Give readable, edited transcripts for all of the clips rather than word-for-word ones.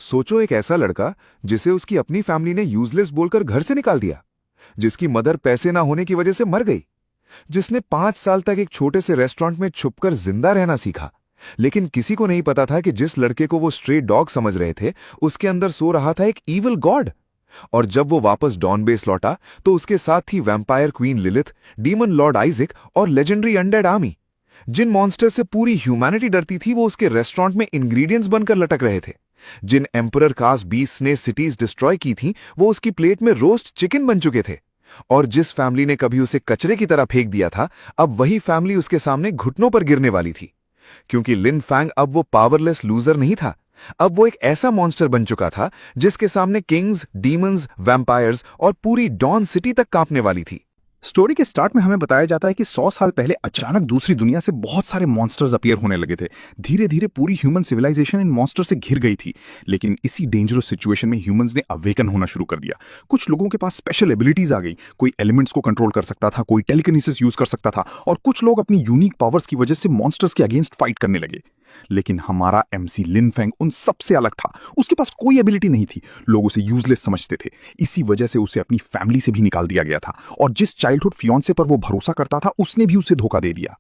सोचो, एक ऐसा लड़का जिसे उसकी अपनी फैमिली ने यूजलेस बोलकर घर से निकाल दिया, जिसकी मदर पैसे ना होने की वजह से मर गई, जिसने 5 साल तक एक छोटे से रेस्टोरेंट में छुपकर जिंदा रहना सीखा। लेकिन किसी को नहीं पता था कि जिस लड़के को वो स्ट्रे डॉग समझ रहे थे, उसके अंदर सो रहा था एक इविल गॉड। और जब वो वापस डॉन बेस लौटा तो उसके साथ थी vampire queen Lilith, demon Lord Isaac और लेजेंडरी अनडेड आर्मी। जिन मॉन्स्टर से पूरी ह्यूमैनिटी डरती थी, वो उसके रेस्टोरेंट में इंग्रेडिएंट्स बनकर लटक रहे थे। जिन एम्परर कास्ट बीस्ट ने सिटीज डिस्ट्रॉय की थी, वो उसकी प्लेट में रोस्ट चिकन बन चुके थे। और जिस फैमिली ने कभी उसे कचरे की तरह फेंक दिया था, अब वही फैमिली उसके सामने घुटनों पर गिरने वाली थी। क्योंकि लिन फैंग अब वो पावरलेस लूजर नहीं था, अब वो एक ऐसा मॉन्स्टर बन चुका था जिसके सामने किंग्स, डीमंस, वैम्पायर्स और पूरी डॉन सिटी तक कांपने वाली थी। स्टोरी के स्टार्ट में हमें बताया जाता है कि 100 साल पहले अचानक दूसरी दुनिया से बहुत सारे मॉन्स्टर्स अपीयर होने लगे थे। धीरे धीरे पूरी ह्यूमन सिविलाइजेशन इन मॉन्स्टर से घिर गई थी। लेकिन इसी डेंजरस सिचुएशन में ह्यूमंस ने अवेकन होना शुरू कर दिया। कुछ लोगों के पास स्पेशल एबिलिटीज आ गई। कोई एलिमेंट्स को कंट्रोल कर सकता था, कोई टेलीकिनेसिस यूज कर सकता था, और कुछ लोग अपनी यूनिक पावर्स की वजह से मॉन्स्टर्स के अगेंस्ट फाइट करने लगे। लेकिन हमारा एमसी लिन फेंग उन सबसे अलग था। उसके पास कोई एबिलिटी नहीं थी। लोग उसे यूजलेस समझते थे। इसी वजह से उसे अपनी फैमिली से भी निकाल दिया गया था, और जिस चाइल्डहुड फियांसे पर वो भरोसा करता था, उसने भी उसे धोखा दे दिया।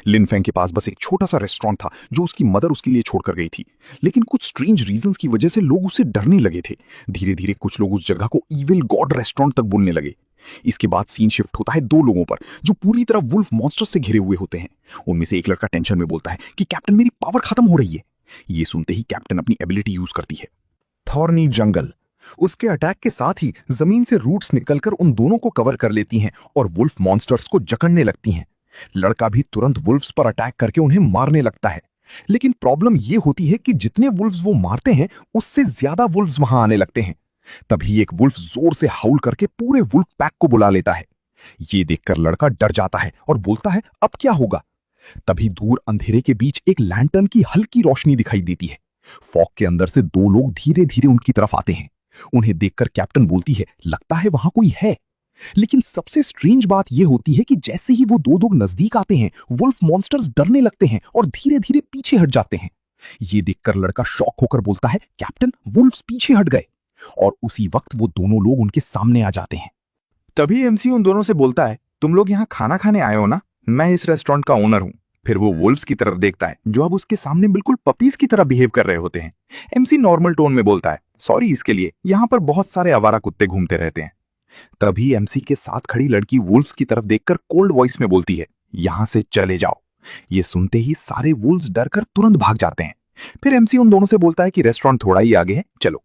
लिन फेंग के पास बस एक छोटा सा रेस्टोरेंट था जो उसकी मदर उसके लिए छोड़कर गई थी। लेकिन कुछ स्ट्रेंज रीजंस की वजह से लोग उससे डरने लगे थे। धीरे धीरे कुछ लोग उस जगह को इविल गॉड रेस्टोरेंट तक बोलने लगे। इसके बाद सीन शिफ्ट होता है दो लोगों पर जो पूरी तरह वुल्फ मॉन्स्टर से घिरे हुए होते हैं। उनमें से एक लड़का टेंशन में बोलता है कि कैप्टन, मेरी पावर खत्म हो रही है। ये सुनते ही कैप्टन अपनी एबिलिटी यूज करती है। थॉर्नी जंगल। उसके अटैक के साथ ही जमीन से रूट्स निकलकर उन दोनों को कवर कर लेती हैं और वुल्फ मॉन्स्टर्स को जकड़ने लगती हैं। लड़का भी तुरंत वुल्फ्स पर अटैक करके उन्हें मारने लगता है। लेकिन प्रॉब्लम यह होती है कि जितने वुल्फ्स वो मारते हैं, उससे ज्यादा वुल्फ्स वहां आने लगते हैं। तभी एक वुल्फ जोर से हाउल करके पूरे वुल्फ पैक को बुला लेता है। ये देखकर लड़का डर जाता है और बोलता है, अब क्या होगा? तभी दूर अंधेरे के बीच एक लैंटर्न की हल्की रोशनी दिखाई देती है। फॉग के अंदर से दो लोग धीरे धीरे उनकी तरफ आते हैं। उन्हें देखकर कैप्टन बोलती है, लगता है वहां कोई है। लेकिन सबसे स्ट्रेंज बात यह होती है कि जैसे ही वो दो लोग नजदीक आते हैं, वुल्फ मॉन्स्टर्स डरने लगते हैं और धीरे धीरे पीछे हट जाते हैं। ये देखकर लड़का शॉक होकर बोलता है, कैप्टन, वुल्फ्स पीछे हट गए। और उसी वक्त वो दोनों लोग उनके सामने आ जाते हैं। तभी एमसी उन दोनों से बोलता है, तुम लोग यहाँ खाना खाने आए हो ना? मैं इस रेस्टोरेंट का ओनर हूँ। फिर वो वुल्फ्स की तरफ देखता है जो अब उसके सामने बिल्कुल पपीज की तरह बिहेव कर रहे होते हैं। एमसी नॉर्मल टोन में बोलता है, सॉरी इसके लिए, यहाँ पर बहुत सारे आवारा कुत्ते घूमते रहते हैं। तभी एमसी के साथ खड़ी लड़की वुल्फ्स की तरफ देखकर कोल्ड वॉइस में बोलती है, यहाँ से चले जाओ। ये सुनते ही सारे वुल्फ्स डरकर तुरंत भाग जाते हैं। फिर एमसी उन दोनों से बोलता है कि रेस्टोरेंट थोड़ा ही आगे है, चलो।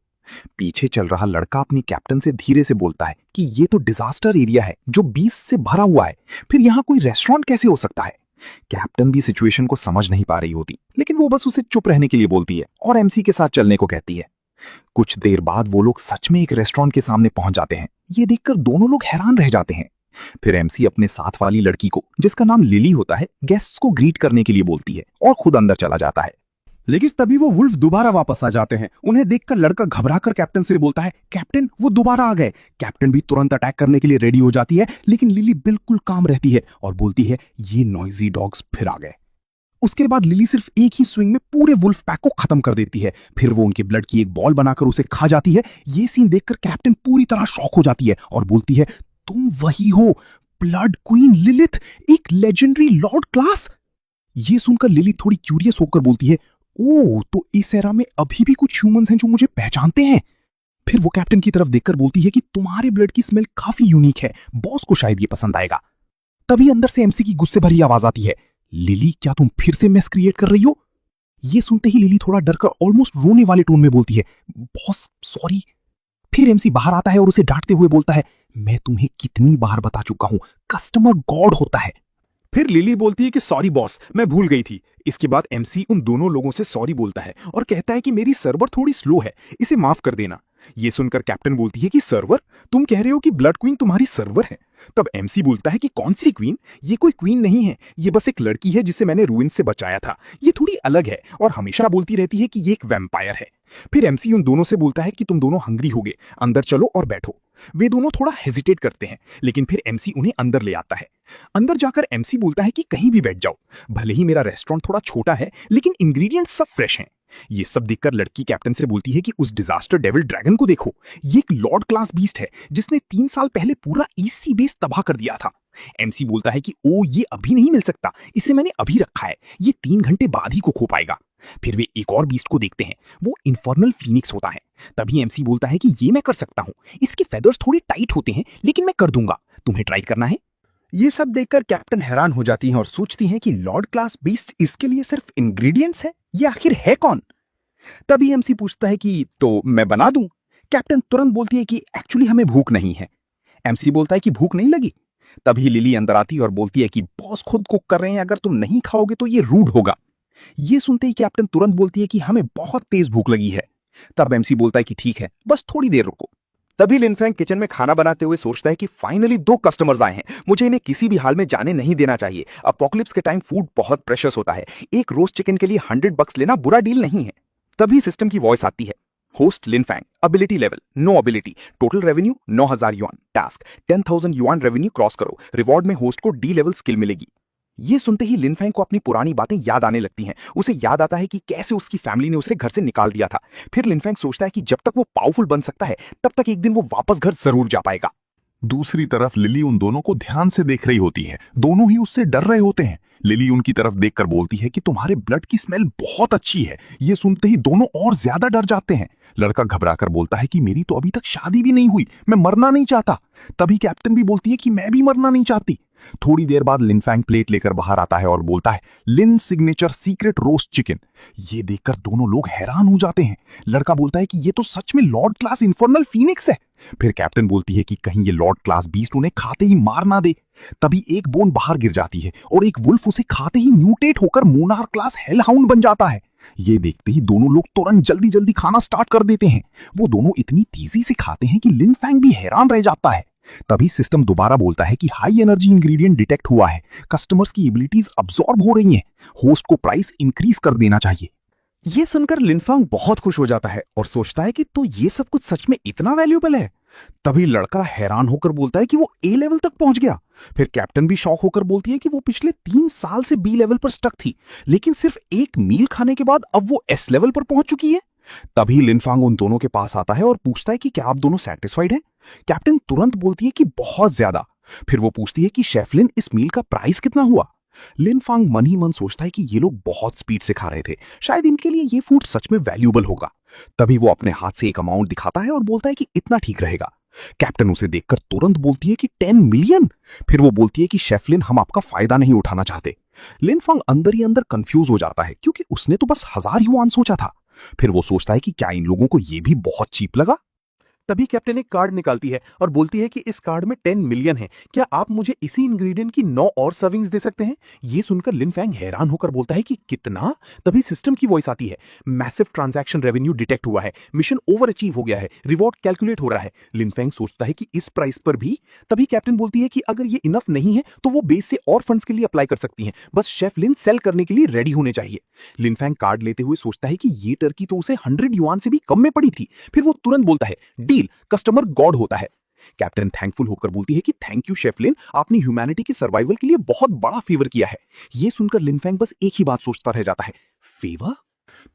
पीछे चल रहा लड़का अपनी कैप्टन से धीरे से बोलता है कि ये तो डिजास्टर एरिया है जो 20 से भरा हुआ है, फिर यहाँ कोई रेस्टोरेंट कैसे हो सकता है? कैप्टन भी सिचुएशन को समझ नहीं पा रही होती, लेकिन वो बस उसे चुप रहने के लिए बोलती है और एमसी के साथ चलने को कहती है। कुछ देर बाद वो लोग सच में एक रेस्टोरेंट के सामने पहुंच जाते हैं। ये देखकर दोनों लोग हैरान रह जाते हैं। फिर एमसी अपने साथ वाली लड़की को, जिसका नाम लिली होता है, गेस्ट्स को ग्रीट करने के लिए बोलती है और खुद अंदर चला जाता है। लेकिन तभी वो वुल्फ दोबारा वापस आ जाते हैं। उन्हें देखकर लड़का घबराकर कैप्टन से बोलता है, कैप्टन, वो दोबारा आ गए। कैप्टन भी तुरंत अटैक करने के लिए रेडी हो जाती है, लेकिन लिली बिल्कुल काम रहती है और बोलती है, ये नॉइजी डॉग्स फिर आ गए। उसके बाद लिली सिर्फ एक ही स्विंग में पूरे वुल्फ पैक को खत्म कर देती है। फिर वो उनके ब्लड की एक बॉल बनाकर उसे खा जाती है। ये सीन देखकर कैप्टन पूरी तरह शॉक हो जाती है और बोलती है, तुम वही हो, ब्लड क्वीन लिलिथ, एक लेजेंडरी लॉर्ड क्लास। ये सुनकर लिली थोड़ी क्यूरियस होकर बोलती है, ओह, तो इस एरा में अभी भी कुछ ह्यूमंस हैं जो मुझे पहचानते हैं। फिर वो कैप्टन की तरफ देखकर बोलती है कि तुम्हारे ब्लड की स्मेल काफी यूनिक है, बॉस को शायद ये पसंद आएगा। तभी अंदर से एमसी की गुस्से भरी आवाज आती है, लिली, क्या तुम फिर से मेस क्रिएट कर रही हो? ये सुनते ही लिली थोड़ा डरकर ऑलमोस्ट रोने वाले टोन में बोलती है, बॉस सॉरी। फिर एमसी बाहर आता है और उसे डांटते हुए बोलता है, मैं तुम्हें कितनी बार बता चुका हूं, कस्टमर गॉड होता है। फिर लिली बोलती है कि सॉरी बॉस, मैं भूल गई थी। इसके बाद एमसी उन दोनों लोगों से सॉरी बोलता है और कहता है कि मेरी सर्वर थोड़ी स्लो है, इसे माफ कर देना। ये सुनकर कैप्टन बोलती है कि सर्वर? तुम कह रहे हो कि ब्लड क्वीन तुम्हारी सर्वर है? तब एमसी बोलता है कि कौन सी क्वीन? ये कोई क्वीन नहीं है, ये बस एक लड़की है जिसे मैंने रूइन से बचाया था। ये थोड़ी अलग है और हमेशा बोलती रहती है कि ये एक वैम्पायर है। फिर एमसी उन दोनों से बोलता है कि तुम दोनों हंग्री होगे, अंदर चलो और बैठो। वे दोनों थोड़ा हेजिटेट करते हैं, लेकिन फिर एमसी उन्हें अंदर ले आता है। अंदर जाकर एमसी बोलता है कि कहीं भी बैठ जाओ, भले ही मेरा रेस्टोरेंट थोड़ा छोटा है लेकिन इंग्रेडिएंट्स सब फ्रेश हैं। ये सब देखकर लड़की कैप्टन से बोलती है कि उस डिजास्टर डेविल ड्रैगन को देखो, ये एक लॉर्ड क्लास बीस्ट है जिसने 3 साल पहले पूरा ईसी बेस तबाह कर दिया था। एमसी बोलता है कि ओ ये अभी नहीं मिल सकता, इसे मैंने अभी रखा है, ये 3 घंटे बाद ही को खो पाएगा। फिर वे एक और बीस्ट को देखते हैं, वो इन्फर्नल फीनिक्स होता है। तभी एमसी बोलता है कि ये मैं कर सकता हूँ, इसके फेदर्स थोड़े टाइट होते हैं लेकिन मैं कर दूंगा, तुम्हें ट्राई करना है। ये सब देखकर कैप्टन हैरान हो जाती हैं और सोचती हैं कि लॉर्ड क्लास बीस्ट इसके लिए सिर्फ इंग्रेडिएंट्स है, ये आखिर है कौन। तभी एमसी पूछता है कि तो मैं बना दूं। कैप्टन तुरंत बोलती है कि एक्चुअली हमें भूख नहीं है। एमसी बोलता है कि भूख नहीं लगी। तभी लिली अंदर आती है और बोलती है कि बॉस खुद कुक कर रहे हैं, अगर तुम नहीं खाओगे तो ये रूड होगा। ये सुनते ही कैप्टन तुरंत बोलती है कि हमें बहुत तेज भूख लगी है। तब एमसी बोलता है कि ठीक है, बस थोड़ी देर रुको। तभी लिनफेंग किचन में खाना बनाते हुए सोचता है कि फाइनली 2 कस्टमर्स आए हैं, मुझे इन्हें किसी भी हाल में जाने नहीं देना चाहिए। अपोकलिप्स के टाइम फूड बहुत प्रेशियस होता है, एक रोस्ट चिकन के लिए $100 लेना बुरा डील नहीं है। तभी सिस्टम की वॉइस आती है, host Linfeng, ability level no ability, total revenue 9000 yuan, task 10,000 yuan revenue cross करो, रिवॉर्ड में होस्ट को डी लेवल स्किल मिलेगी। ये सुनते ही लिनफेंग को अपनी पुरानी बातें याद आने लगती हैं। उसे याद आता है कि कैसे उसकी फैमिली ने उसे घर से निकाल दिया था। फिर लिनफेंग सोचता है कि जब तक वो पावरफुल बन सकता है तब तक एक दिन वो वापस घर जरूर जा पाएगा। दूसरी तरफ लिली उन दोनों को ध्यान से देख रही होती है। दोनों ही उससे डर रहे होते हैं। लिली उनकी तरफ देखकर बोलती है कि तुम्हारे ब्लड की स्मेल बहुत अच्छी है। ये सुनते ही दोनों और ज्यादा डर जाते हैं। लड़का घबराकर बोलता है कि मेरी तो अभी तक शादी भी नहीं हुई, मैं मरना नहीं चाहता। तभी कैप्टन भी बोलती है कि मैं भी मरना नहीं चाहती। थोड़ी देर बाद लिनफैंग प्लेट लेकर बाहर आता है और बोलता है, लिन सिग्नेचर सीक्रेट रोस्ट चिकन। ये देखकर दोनों लोग हैरान हो जाते हैं। लड़का बोलता है कि ये तो सच में लॉर्ड क्लास इन्फर्नल फीनिक्स है। फिर कैप्टन बोलती है कि कहीं ये लॉर्ड क्लास बीस्ट उन्हें खाते ही मार ना दे। तभी एक बोन बाहर गिर जाती है और एक वुल्फ उसे खाते ही म्यूटेट होकर मोनार क्लास हेलहाउंड बन जाता है। ये देखते ही दोनों लोग तुरंत जल्दी जल्दी खाना स्टार्ट कर देते हैं। वो दोनों इतनी तेजी से खाते हैं कि लिनफैंग भी हैरान रह जाता है। तभी सिस्टम दोबारा बोलता है कि हाई एनर्जी इंग्रेडिएंट डिटेक्ट हुआ है, कस्टमर्स की एबिलिटीज अब्सॉर्ब हो रही हैं, होस्ट को प्राइस इंक्रीज कर देना चाहिए। ये सुनकर लिनफांग बहुत खुश हो जाता है और सोचता है कि तो ये सब कुछ सच में इतना वैल्यूएबल है। तभी लड़का हैरान होकर बोलता है कि वो ए लेवल तक पहुंच गया। फिर कैप्टन भी शॉक होकर बोलती है कि वो पिछले 3 साल से बी लेवल पर स्टक थी, लेकिन सिर्फ एक मील खाने के बाद अब वो एस लेवल पर पहुंच चुकी है। तभी लिनफांग उन दोनों के पास आता है और पूछता है कि क्या आप दोनों सेटिस्फाइड हैं? कैप्टन तुरंत बोलती है कि बहुत ज्यादा। फिर वो पूछती है कि शेफ लिन, इस मील का प्राइस कितना हुआ? लिनफांग मन ही मन सोचता है कि ये लोग बहुत स्पीड से खा रहे थे, शायद इनके लिए ये फूड सच में वैल्यूएबल होगा। तभी वो अपने हाथ से एक अमाउंट दिखाता है और बोलता है कि इतना ठीक रहेगा। कैप्टन उसे देखकर तुरंत बोलती है कि 10 मिलियन। फिर वो बोलती है कि शेफ लिन, हम आपका फायदा नहीं उठाना चाहते। लिनफांग अंदर ही अंदर कंफ्यूज हो जाता है क्योंकि उसने तो बस 1000 युआन सोचा था। फिर वो सोचता है कि क्या इन लोगों को ये भी बहुत चीप लगा। तभी कैप्टन एक कार्ड निकालती है और बोलती है कि इस कार्ड में 10 मिलियन है, क्या आप मुझे इसी इंग्रेडिएंट की 9 और सर्विंग्स दे सकते हैं? ये सुनकर लिनफैंग हैरान होकर बोलता है कि कितना? तभी सिस्टम की वॉइस आती है, मैसिव ट्रांजैक्शन रेवेन्यू डिटेक्ट हुआ है, मिशन ओवर अचीव हो गया है, रिवॉर्ड कैलकुलेट हो रहा है। लिनफैंग सोचता है कि इस प्राइस पर भी। तभी कैप्टन बोलती है कि अगर ये इनफ नहीं है तो वो बेस से और फंड्स के लिए अप्लाई कर सकती हैं, बस शेफ लिन सेल करने के लिए रेडी होने चाहिए। लिनफैंग कार्ड लेते हुए सोचता है कि ये टर्की तो उसे 100 युआन से भी कम में पड़ी थी। फिर वो तुरंत बोलता है, डील, कस्टमर गॉड होता है। कैप्टन थैंकफुल होकर बोलती है कि थैंक यू शेफ लिन, आपने ह्यूमैनिटी की सर्वाइवल के लिए बहुत बड़ा फेवर किया है। ये सुनकर लिनफैंग बस एक ही बात सोचता रह जाता है, फेवर?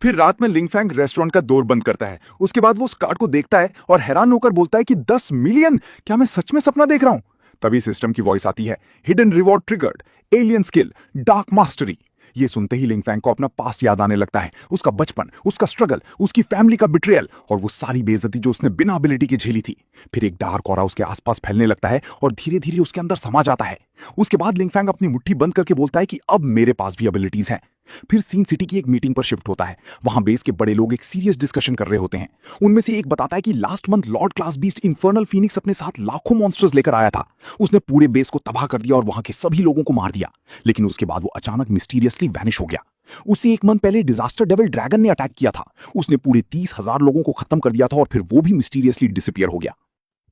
फिर रात में लिनफैंग रेस्टोरेंट का डोर बंद करता है। उसके बाद वो उस कार्ड को देखता है और हैरान होकर बोलता है कि 10 मिलियन, क्या मैं सच में सपना देख रहा हूं? तभी सिस्टम की वॉइस आती है, hidden reward triggered, alien skill, dark mastery. ये सुनते ही लिनफैंग को अपना पास्ट याद आने लगता है, उसका बचपन, उसका स्ट्रगल, उसकी फैमिली का बिट्रियल और वो सारी बेइज्जती जो उसने बिना एबिलिटी के झेली थी। फिर एक डार्क ऑरा उसके आसपास फैलने लगता है और धीरे धीरे उसके अंदर समा जाता है। उसके बाद लिनफैंग अपनी मुट्ठी बंद करके बोलता है कि अब मेरे पास भी एबिलिटीज हैं। फिर सीन सिटी की एक मीटिंग पर शिफ्ट होता है। वहां बेस के बड़े लोग एक सीरियस डिस्कशन कर रहे होते हैं। उनमें से एक बताता है कि last month Lord class beast infernal Phoenix अपने साथ लाखों मॉन्स्टर्स लेकर आया था। उसने पूरे बेस को तबाह कर दिया और वहां के सभी लोगों को मार दिया, लेकिन उसके बाद वो अचानक मिस्टीरियसली वैनिश हो गया। उसी एक मंथ पहले डिजास्टर डेविल ड्रैगन ने अटैक किया था। उसने पूरे 30,000 लोगों को खत्म कर दिया था और फिर वो भी मिस्टीरियसली डिसअपीयर हो गया।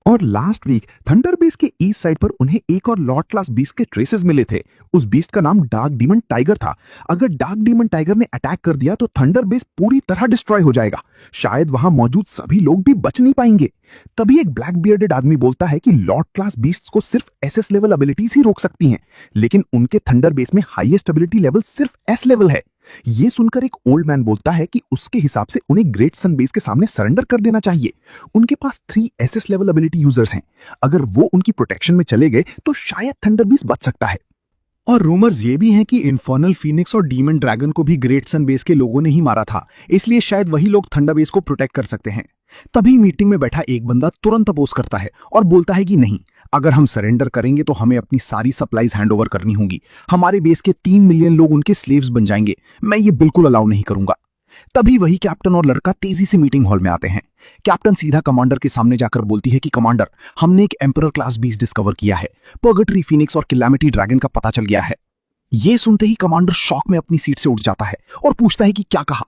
और लास्ट वीक थंडर बेस के ईस्ट साइड पर उन्हें एक और लॉर्ड क्लास बीस्ट के ट्रेसेस मिले थे। उस बीस्ट का नाम डार्क डीमन टाइगर था। अगर डार्क डीमन टाइगर ने अटैक कर दिया तो थंडर बेस पूरी तरह डिस्ट्रॉय हो जाएगा। शायद वहां मौजूद सभी लोग भी बच नहीं पाएंगे। तभी एक ब्लैक बियर्डेड आदमी बोलता है कि लॉर्ड क्लास बीस्ट्स को सिर्फ एसएस लेवल एबिलिटीज ही रोक सकती हैं, लेकिन उनके थंडर बेस में हाईएस्ट एबिलिटी लेवल सिर्फ एस लेवल है। ये सुनकर एक ओल्ड मैन बोलता है कि उसके हिसाब से उन्हें ग्रेट सन बेस के सामने सरेंडर कर देना चाहिए। उनके पास 3 एसएस लेवल एबिलिटी यूजर्स हैं। अगर वो उनकी प्रोटेक्शन में चले गए तो शायद थंडर बीस्ट बच सकता है। और रूमर्स ये भी हैं कि इन्फर्नल फीनिक्स और डीमन ड्रैगन को भी ग्रेट सन बेस के लोगों ने ही मारा था, इसलिए शायद वही लोग थंडर बेस को प्रोटेक्ट कर सकते हैं। तभी मीटिंग में बैठा एक बंदा तुरंत अपोज करता है और बोलता है कि नहीं, अगर हम सरेंडर करेंगे तो हमें अपनी सारी सप्लाईज हैंडओवर करनी होंगी। हमारे बेस के 3 मिलियन लोग उनके स्लेव्स बन जाएंगे। मैं ये बिल्कुल अलाउ नहीं करूंगा। तभी वही कैप्टन और लड़का तेजी से मीटिंग हॉल में आते हैं। कैप्टन सीधा कमांडर के सामने जाकर बोलती है कि कमांडर, हमने एक एम्परर क्लास बीस्ट डिस्कवर किया है। पर्गेटरी फीनिक्स और कैलामिटी ड्रैगन का पता चल गया है। ये सुनते ही कमांडर शॉक में अपनी सीट से उठ जाता है और पूछता है कि क्या कहा।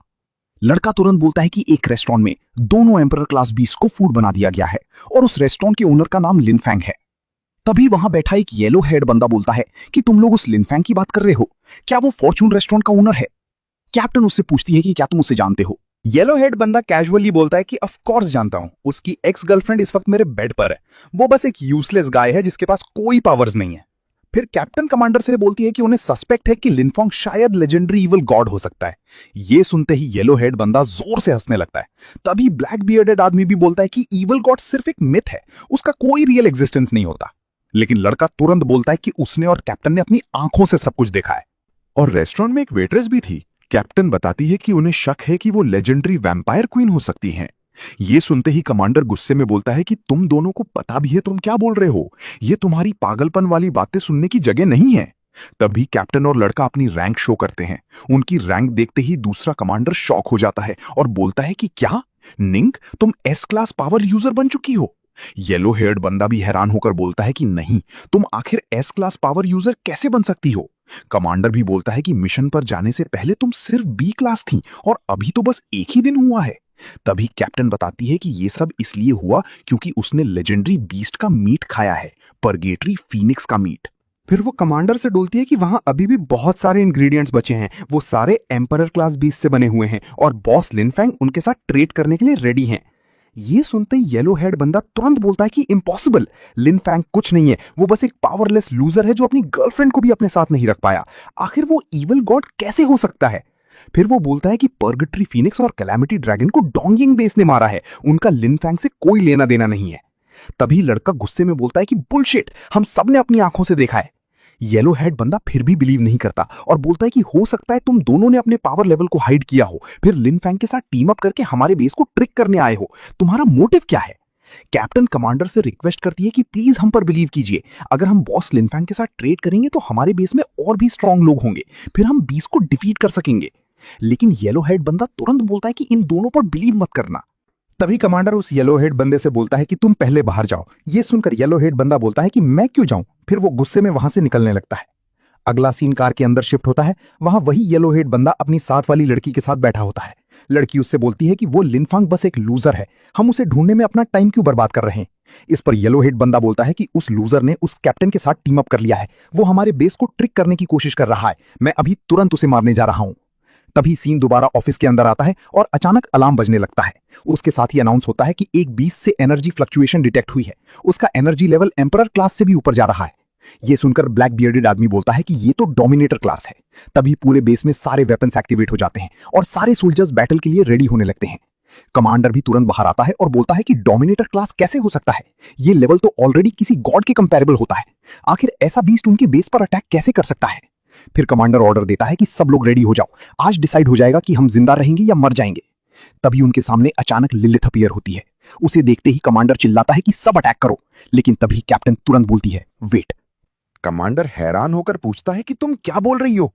लड़का तुरंत बोलता है कि एक रेस्टोरेंट में दोनों एम्परर क्लास बीस्ट को फूड बना दिया गया है और उस रेस्टोरेंट के ओनर का नाम लिनफैंग है। तभी वहां बैठा एक येलो हेड बंदा बोलता है कि तुम लोग उस लिनफैंग की बात कर रहे हो, क्या वो फॉर्चून रेस्टोरेंट का ओनर है? कैप्टन उससे पूछती है कि क्या तुम उसे जानते हो? येलो हेड बंदा कैजुअली बोलता है कि ऑफ कोर्स जानता हूं। उसकी एक्स गर्लफ्रेंड इस वक्त मेरे बेड पर है। वो बस एक यूजलेस गाय है जिसके पास कोई पावर्स नहीं है। फिर कैप्टन कमांडर से बोलती है कि उन्हें सस्पेक्ट है कि लिनफोंग शायद लेजेंडरी इवल गॉड हो सकता है। ये सुनते ही येलो हेड बंदा जोर से हंसने लगता है। तभी ब्लैक बियर्डेड आदमी भी बोलता है कि इवल गॉड सिर्फ एक मिथ है, उसका कोई रियल एग्जिस्टेंस नहीं होता। लेकिन लड़का तुरंत बोलता है कि उसने और कैप्टन ने अपनी आंखों से सब कुछ देखा है। और रेस्टोरेंट में एक वेट्रेस भी थी। कैप्टन बताती है कि उन्हें शक है कि वो लेजेंडरी वैम्पायर क्वीन हो सकती हैं। ये सुनते ही कमांडर गुस्से में बोलता है कि तुम दोनों को पता भी है तुम क्या बोल रहे हो, ये तुम्हारी पागलपन वाली बातें सुनने की जगह नहीं है। तभी कैप्टन और लड़का अपनी रैंक शो करते हैं। उनकी रैंक देखते ही दूसरा कमांडर शॉक हो जाता है और बोलता है कि क्या निंग, तुम एस क्लास पावर यूजर बन चुकी हो? येलो हेयर्ड बंदा भी हैरान होकर बोलता है कि नहीं, तुम आखिर एस क्लास पावर यूजर कैसे बन सकती हो? कमांडर भी बोलता है कि मिशन पर जाने से पहले तुम सिर्फ बी क्लास थी और अभी तो बस एक ही दिन हुआ है। तभी कैप्टन बताती है कि यह सब इसलिए हुआ क्योंकि उसने लेजेंडरी बीस्ट का मीट खाया है, पर्गेटरी फीनिक्स का मीट। फिर वो कमांडर से बोलती है कि वहां अभी भी बहुत सारे इंग्रेडिएंट्स बचे हैं, वो सारे एम्परर क्लास बीस्ट से बने हुए हैं और बॉस लिनफैंग उनके साथ ट्रेड करने के लिए रेडी हैं। ये सुनते ही येलो हेड बंदा तुरंत बोलता है कि इम्पॉसिबल, लिनफैंग कुछ नहीं है, वो बस एक पावरलेस लूजर है जो अपनी गर्लफ्रेंड को भी अपने साथ नहीं रख पाया। आखिर वो इविल गॉड कैसे हो सकता है? फिर वो बोलता है कि पर्गेटरी फीनिक्स और कैलामिटी ड्रैगन को डोंगिंग बेस ने मारा है, उनका लिनफैंग से कोई लेना देना नहीं है। तभी लड़का गुस्से में बोलता है कि बुलशिट, हम सब ने अपनी आंखों से देखा है। येलो हेड बंदा फिर भी बिलीव नहीं करता और बोलता है कि हो सकता है तुम दोनों ने अपने पावर लेवल को हाइड किया हो, फिर लिनफैंग के साथ टीम अप करके हमारे बेस को ट्रिक करने आए हो। तुम्हारा मोटिव क्या है? कैप्टन कमांडर से रिक्वेस्ट करती है कि प्लीज हम पर बिलीव कीजिए। अगर हम बॉस लिनफैंग के साथ ट्रेड करेंगे तो हमारे बेस में और भी स्ट्रांग लोग होंगे, फिर हम बीस को डिफीट कर सकेंगे। लेकिन येलो हेड बंदा तुरंत बोलता है कि इन दोनों पर बिलीव मत करना। तभी कमांडर उस येलो हेड बंदे से बोलता है कि तुम पहले बाहर जाओ। ये सुनकर येलो हेड बंदा बोलता है कि मैं क्यों जाऊं? फिर वो गुस्से में वहां से निकलने लगता है। अगला सीन कार के अंदर शिफ्ट होता है। वहां वही येलो हेड बंदा अपनी साथ वाली लड़की के साथ बैठा होता है। लड़की उससे बोलती है कि वो लिनफांग बस एक लूजर है, हम उसे ढूंढने में अपना टाइम क्यों बर्बाद कर रहे हैं? इस पर येलो हेड बंदा बोलता है कि उस लूजर ने उस कैप्टन के साथ टीम अप कर लिया है, वो हमारे बेस को ट्रिक करने की कोशिश कर रहा है, मैं अभी तुरंत उसे मारने जा रहा हूं। तभी सीन दोबारा ऑफिस के अंदर आता है और अचानक अलार्म बजने लगता है। उसके साथ ही अनाउंस होता है कि एक बीस से एनर्जी फ्लक्चुएशन डिटेक्ट हुई है, उसका एनर्जी लेवल एम्परर क्लास से भी ऊपर जा रहा है। ये सुनकर ब्लैक बियर्डेड आदमी बोलता है कि ये तो डोमिनेटर क्लास है। तभी पूरे बेस में सारे वेपन्स एक्टिवेट हो जाते हैं और सारे सोल्जर्स बैटल के लिए रेडी होने लगते हैं। कमांडर भी तुरंत बाहर आता है और बोलता है कि डोमिनेटर क्लास कैसे हो सकता है, ये लेवल तो ऑलरेडी किसी गॉड के कंपैरेबल होता है, आखिर ऐसा बीस्ट उनके बेस पर अटैक कैसे कर सकता है? फिर कमांडर ऑर्डर देता है कि सब लोग रेडी हो जाओ, आज डिसाइड हो जाएगा कि हम जिंदा रहेंगे या मर जाएंगे। तभी उनके सामने अचानक लिलिथ अपीयर होती है। उसे देखते ही कमांडर चिल्लाता है कि सब अटैक करो, लेकिन तभी कैप्टन तुरंत बोलती है वेट। कमांडर हैरान होकर पूछता है कि तुम क्या बोल रही हो?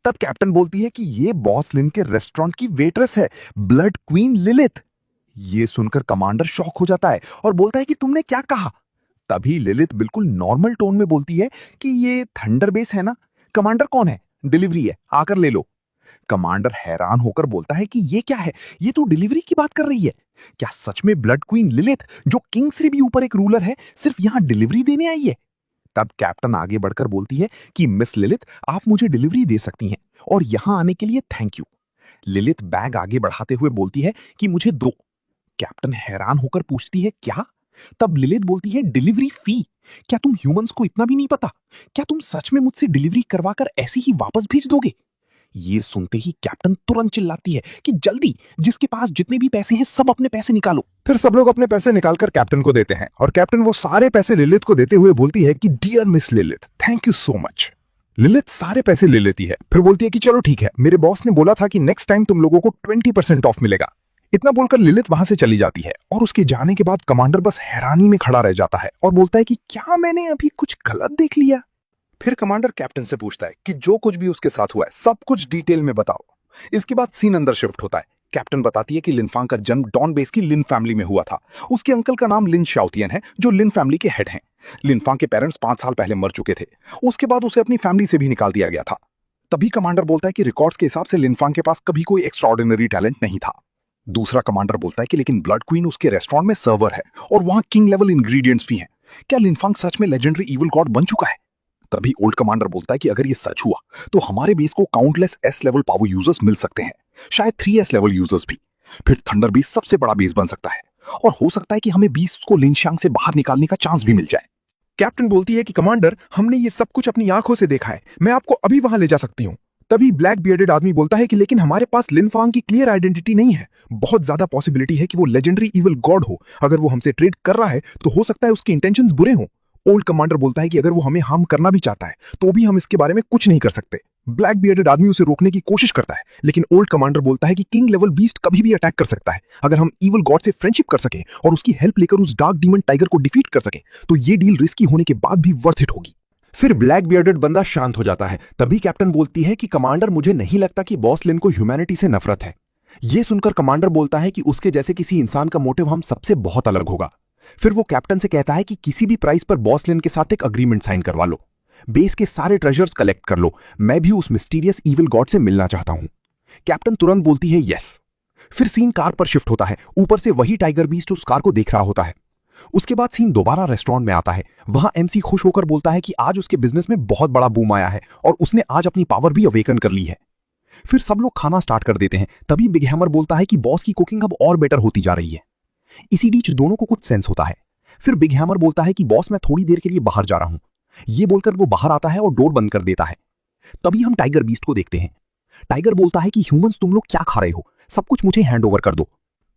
तब कैप्टन बोलती है कि ये बॉस लिन के रेस्टोरेंट की वेट्रेस है, ब्लड क्वीन लिलिथ। ये सुनकर कमांडर शॉक हो जाता है और बोलता है कि तुमने क्या कहा? तभी लिलिथ बिल्कुल नॉर्मल टोन में बोलती है कि ये थंडर बेस है ना, कमांडर कौन है? डिलीवरी है, आकर ले लो। कमांडर हैरान होकर बोलता है कि ये क्या है, ये तो डिलीवरी की बात कर रही है। क्या सच में ब्लड क्वीन लिलिथ, जो किंग से भी ऊपर एक रूलर है, सिर्फ यहां डिलीवरी देने आई है? तब कैप्टन आगे बढ़कर बोलती है कि मिस लिलिथ, आप मुझे डिलीवरी दे सकती हैं और यहां आने के लिए थैंक यू। लिलिथ बैग आगे बढ़ाते हुए बोलती है कि मुझे दो। कैप्टन हैरान होकर पूछती है क्या? तब लिलिथ बोलती है डिलीवरी फी। क्या तुम ह्यूमंस को इतना भी नहीं पता? क्या तुम सच में मुझसे डिलीवरी करवाकर ऐसे ही वापस भेज दोगे? ये सुनते ही कैप्टन तुरंत चिल्लाती है कि जल्दी, जिसके पास जितने भी पैसे हैं सब अपने पैसे निकालो। फिर सब लोग अपने पैसे निकालकर कैप्टन को देते हैं और कैप्टन वो सारे पैसे लिलिथ को देते हुए बोलती है कि dear Miss Lilith, thank you so much. Lilith सारे पैसे ले लेती है, फिर बोलती है कि चलो ठीक है, मेरे बॉस ने बोला था कि नेक्स्ट टाइम तुम लोगों को 20% ऑफ मिलेगा। इतना बोलकर लिलिथ वहां से चली जाती है और उसके जाने के बाद कमांडर बस हैरानी में खड़ा रह जाता है और बोलता है कि क्या मैंने अभी कुछ गलत देख लिया? फिर कमांडर कैप्टन से पूछता है कि जो कुछ भी उसके साथ हुआ है सब कुछ डिटेल में बताओ। इसके बाद सीन अंदर शिफ्ट होता है। कैप्टन बताती है कि लिनफांग का जन्म डॉन बेस की लिन फैमिली में हुआ था। उसके अंकल का नाम लिन शाओतियन है, जो लिन फैमिली के हेड हैं। लिनफांग के पेरेंट्स 5 साल पहले मर चुके थे। उसके बाद उसे अपनी फैमिली से भी निकाल दिया गया था। तभी कमांडर बोलता है कि रिकॉर्ड्स के हिसाब से लिनफांग के पास कभी कोई एक्स्ट्राऑर्डिनरी टैलेंट नहीं था। दूसरा कमांडर बोलता है कि लेकिन ब्लड क्वीन उसके रेस्टोरेंट में सर्वर है और वहां किंग लेवल इंग्रेडिएंट्स भी हैं। क्या लिनफांग सच में लेजेंडरी इविल गॉड बन चुका है? तभी ओल्ड कमांडर बोलता है कि अगर ये सच हुआ तो हमारे बेस को countless S level power users मिल सकते हैं, शायद 3S लेवल यूजर्स भी। फिर थंडर बेस सबसे बड़ा बेस बन सकता है और हो सकता है कि हमें बीस्ट को लिनशांग से बाहर निकालने का चांस भी मिल जाए। कैप्टन बोलती है कि कमांडर, हमने ये सब कुछ अपनी आंखों से देखा है, मैं आपको अभी वहां ले जा सकती हूँ। तभी ब्लैक बियर्डेड आदमी बोलता है कि लेकिन हमारे पास लिनफांग की क्लियर आइडेंटिटी नहीं है। बहुत ज्यादा पॉसिबिलिटी है कि वो लेजेंडरी इविल गॉड हो। अगर वो हमसे ट्रेड कर रहा है तो हो सकता है उसके इंटेंशंस बुरे हों। ओल्ड कमांडर बोलता है कि अगर वो हमें हार्म करना भी चाहता है तो भी हम इसके बारे में कुछ नहीं कर सकते। ब्लैक बियर्डेड आदमी उसे रोकने की कोशिश करता है, लेकिन ओल्ड कमांडर बोलता है कि किंग लेवल बीस्ट कभी भी अटैक कर सकता है। अगर हम इविल गॉड से फ्रेंडशिप कर सके और उसकी हेल्प लेकर उस डार्क डीमन टाइगर को डिफीट कर सके तो ये डील रिस्की होने के बाद भी वर्थ इट होगी। फिर ब्लैक बियर्डेड बंदा शांत हो जाता है। तभी कैप्टन बोलती है कि कमांडर, मुझे नहीं लगता कि बॉस लिन को ह्यूमैनिटी से नफरत है। यह सुनकर कमांडर बोलता है कि उसके जैसे किसी इंसान का मोटिव हम सबसे बहुत अलग होगा। फिर वो कैप्टन से कहता है कि किसी भी प्राइस पर बॉस लिन के साथ एक अग्रीमेंट साइन करवा लो, बेस के सारे ट्रेजर्स कलेक्ट कर लो, मैं भी उस मिस्टीरियस इविल गॉड से मिलना चाहता हूं। कैप्टन तुरंत बोलती है यस। फिर सीन कार पर शिफ्ट होता है। ऊपर से वही टाइगर बीस्ट उस कार को देख रहा होता है। उसके बाद सीन दोबारा रेस्टोरेंट में आता है। वहां एमसी खुश होकर बोलता है कि आज उसके बिजनेस में बहुत बड़ा बूम आया है और उसने आज अपनी पावर भी अवेकन कर ली है। फिर सब लोग खाना स्टार्ट कर देते हैं। तभी बिग हैमर बोलता है कि बॉस की कुकिंग अब और बेटर होती जा रही है। इसी बीच दोनों को कुछ सेंस होता है। फिर बिग हैमर बोलता है कि बॉस, मैं थोड़ी देर के लिए बाहर जा रहा हूं। यह बोलकर वो बाहर आता है और डोर बंद कर देता है। तभी हम टाइगर बीस्ट को देखते हैं। टाइगर बोलता है कि ह्यूमंस, तुम लोग क्या खा रहे हो, सब कुछ मुझे हैंड ओवर कर दो।